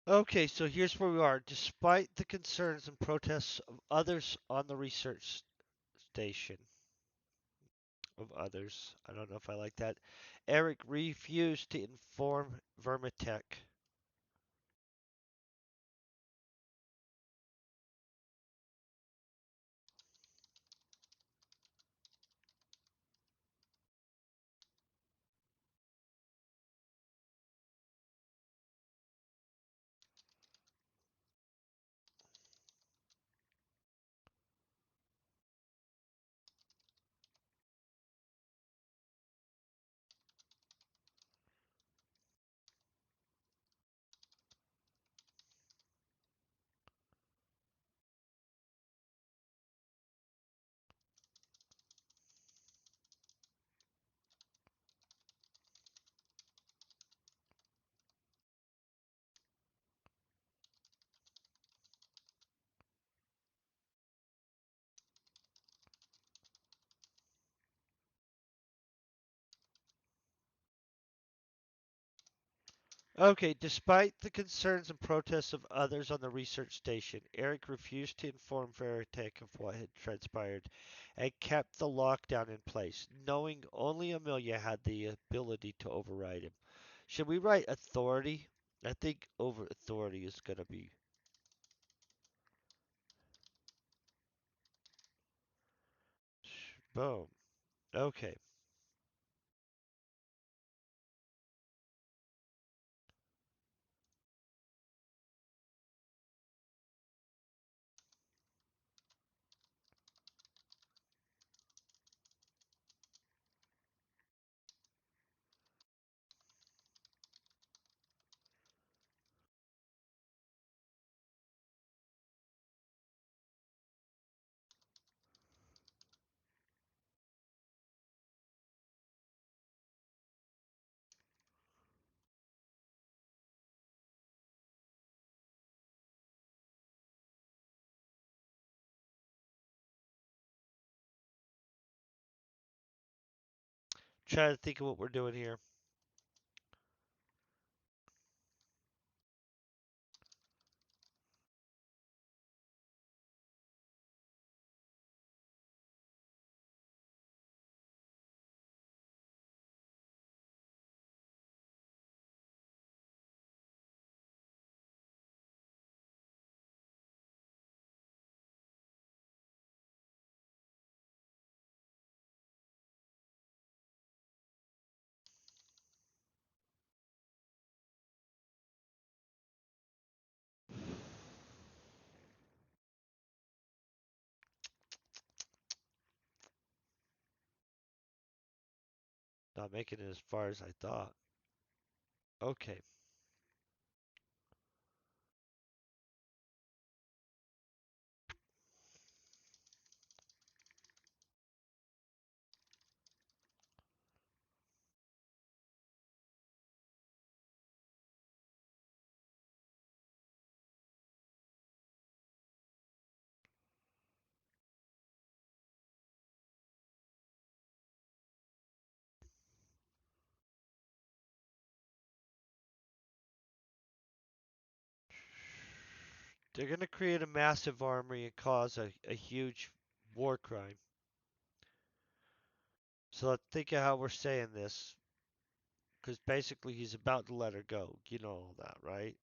Okay, so here's where we are. Despite the concerns and protests of others on the research station, of others, I don't know if I like that, Eric refused to inform Vermitech. Okay, despite the concerns and protests of others on the research station, Eric refused to inform Veritech of what had transpired and kept the lockdown in place, knowing only Amelia had the ability to override him. Should we write authority? I think over authority is going to be boom. Okay. Try to think of what we're doing here. Not making it as far as I thought. Okay. They're going to create a massive army and cause a huge war crime. So let's think of how we're saying this, because basically he's about to let her go. You know all that, right?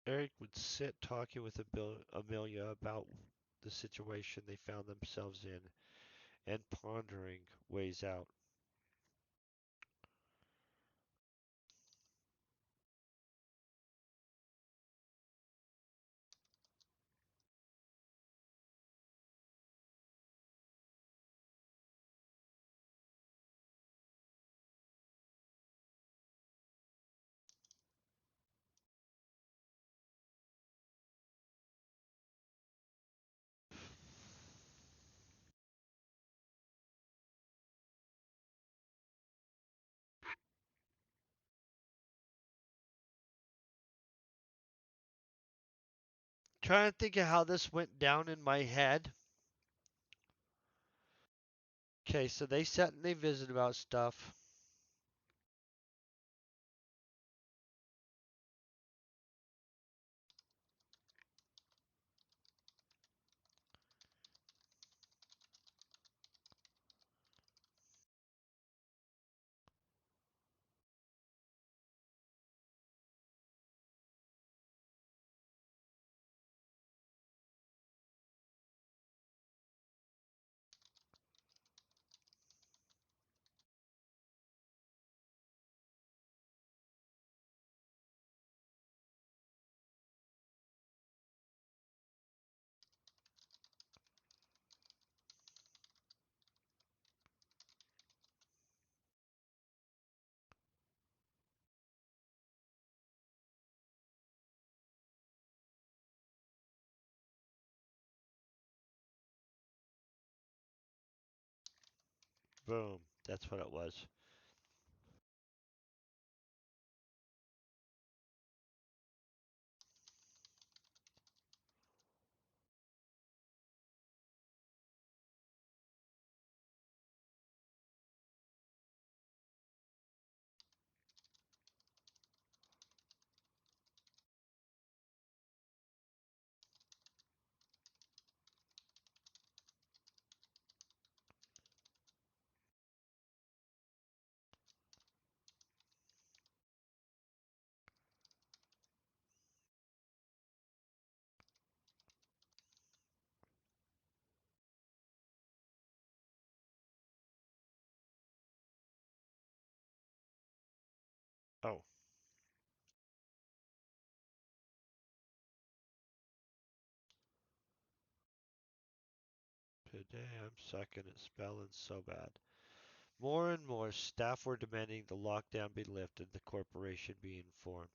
Eric would sit talking with Amelia about the situation they found themselves in and pondering ways out. Trying to think of how this went down in my head. Okay, so they sat and they visited about stuff. Boom. That's what it was. Oh, today I'm sucking at spelling so bad. More and more staff were demanding the lockdown be lifted, the corporation be informed.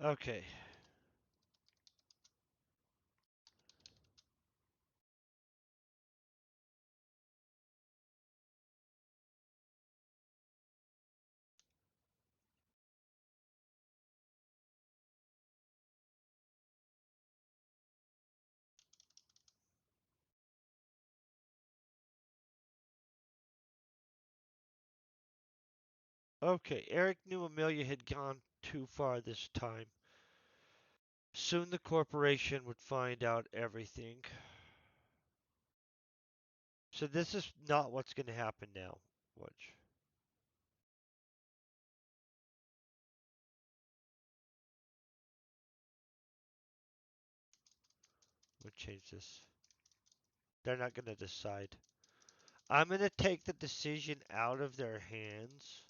Okay. Okay, Eric knew Amelia had gone too far this time. Soon the corporation would find out everything. So this is not what's going to happen now. Watch. We'll change this. They're not going to decide. I'm going to take the decision out of their hands.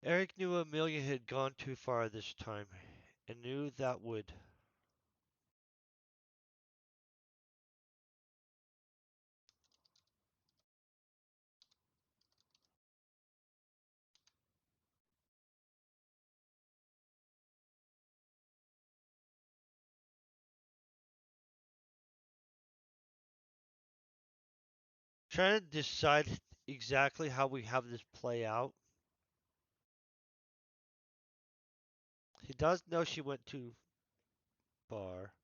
Eric knew Amelia had gone too far this time, and knew that would. Trying to decide exactly how we have this play out. He does know she went too far.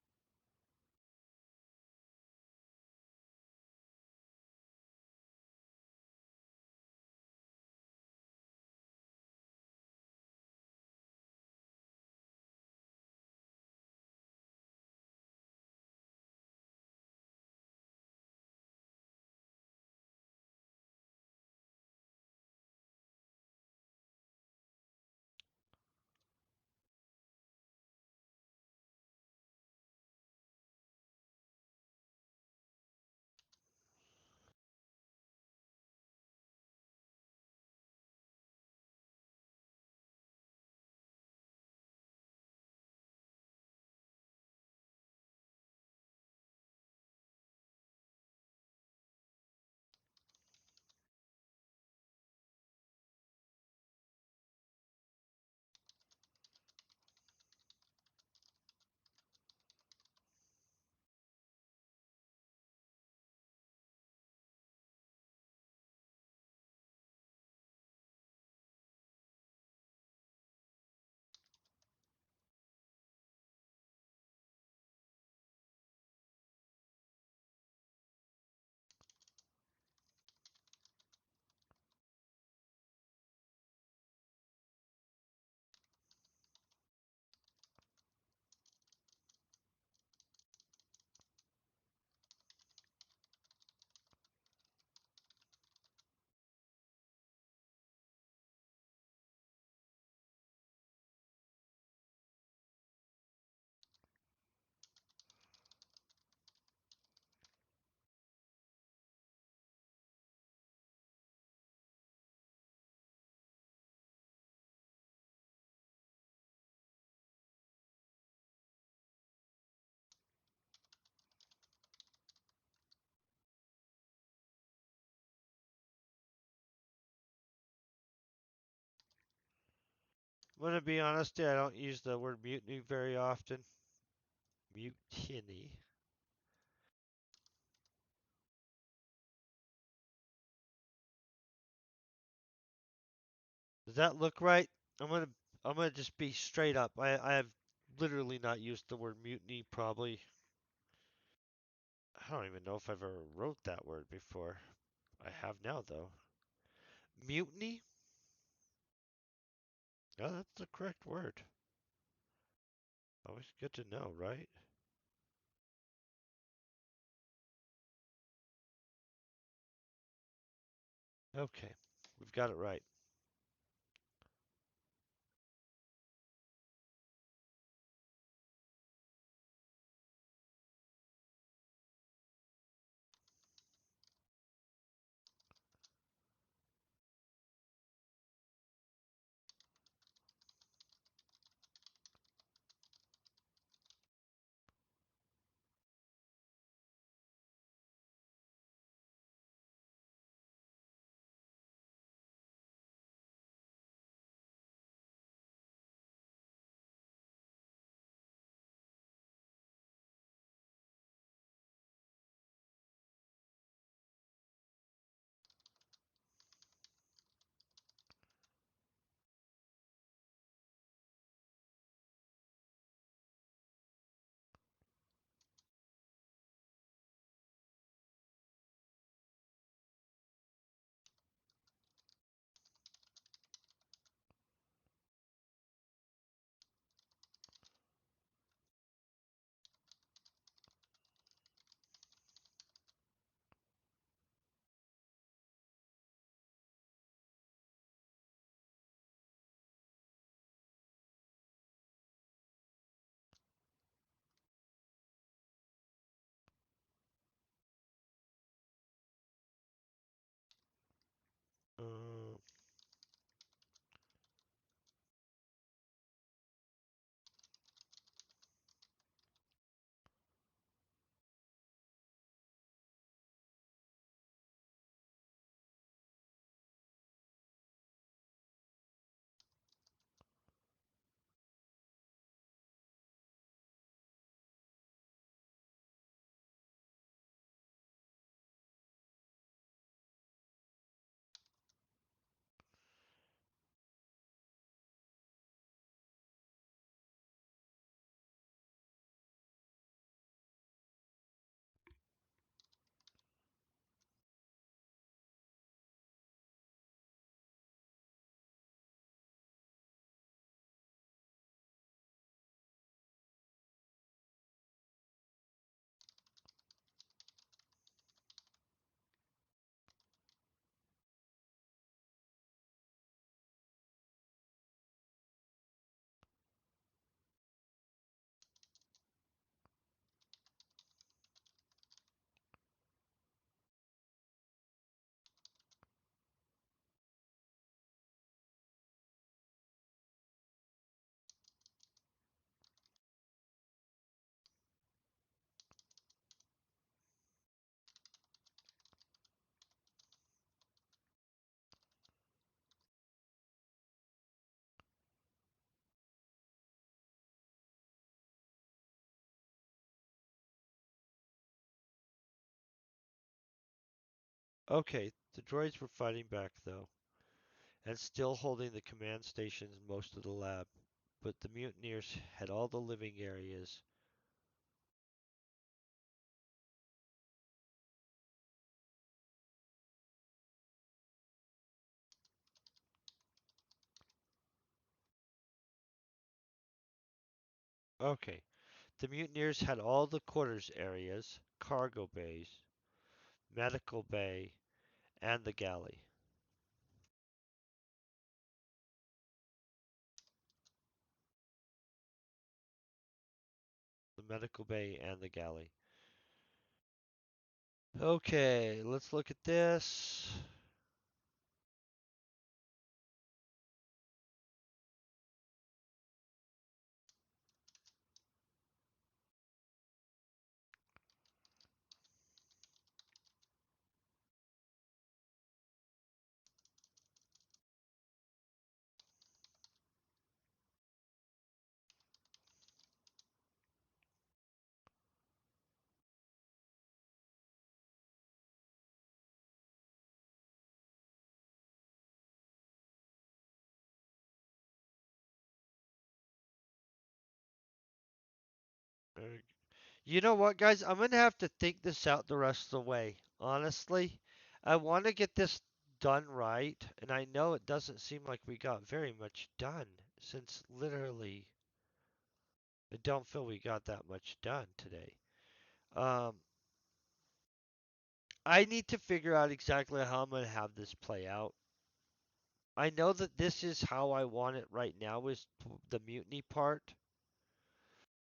I'm gonna be honest, I don't use the word mutiny very often. Mutiny. Does that look right? I'm gonna just be straight up. I have literally not used the word mutiny probably. I don't even know if I've ever wrote that word before. I have now though. Mutiny? Oh, that's the correct word. Always good to know, right? Okay, we've got it right. Okay, the droids were fighting back though, and still holding the command stations and most of the lab. But the mutineers had all the living areas. Okay, the mutineers had all the quarters areas, cargo bays, medical bay, and the galley. The medical bay and the galley. Okay, let's look at this. Uh, You know what, guys? I'm gonna have to think this out the rest of the way. Honestly, I want to get this done right, and I know it doesn't seem like we got very much done since literally I don't feel we got that much done today. Um, I need to figure out exactly how I'm gonna have this play out. I know that this is how I want it right now is the mutiny part,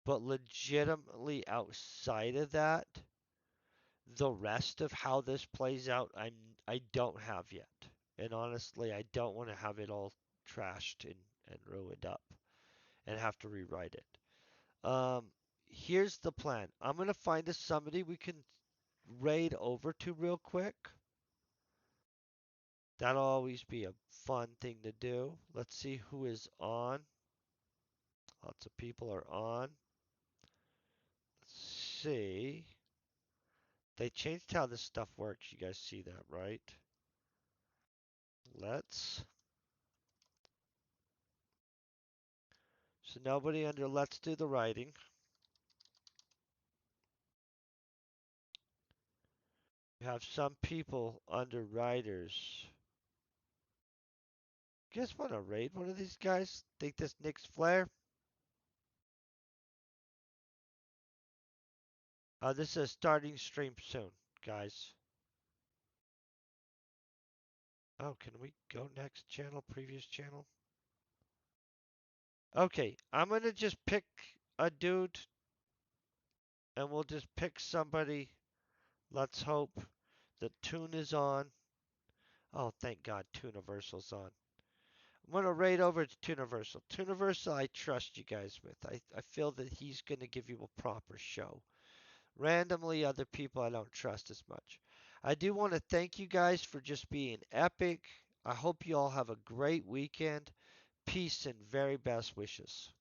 but legitimately outside of that, the rest of how this plays out, I don't have yet. And honestly, I don't want to have it all trashed and ruined up and have to rewrite it. Here's the plan. I'm gonna find us somebody we can raid over to real quick. That'll always be a fun thing to do. Let's see who is on. Lots of people are on. Let's see. They changed how this stuff works. You guys see that, right? Let's. So nobody under let's do the writing. You have some people under writers. You guys want to raid one of these guys? Think this Nick's Flair? This is starting stream soon, guys. Oh, can we go next channel, previous channel? Okay, I'm gonna just pick a dude and we'll just pick somebody. Let's hope that Toon is on. Oh, thank God, Tooniversal's on. I'm gonna raid over to Tooniversal. Tooniversal, I trust you guys with. I feel that he's gonna give you a proper show. Randomly, other people I don't trust as much. I do want to thank you guys for just being epic. I hope you all have a great weekend. Peace and very best wishes.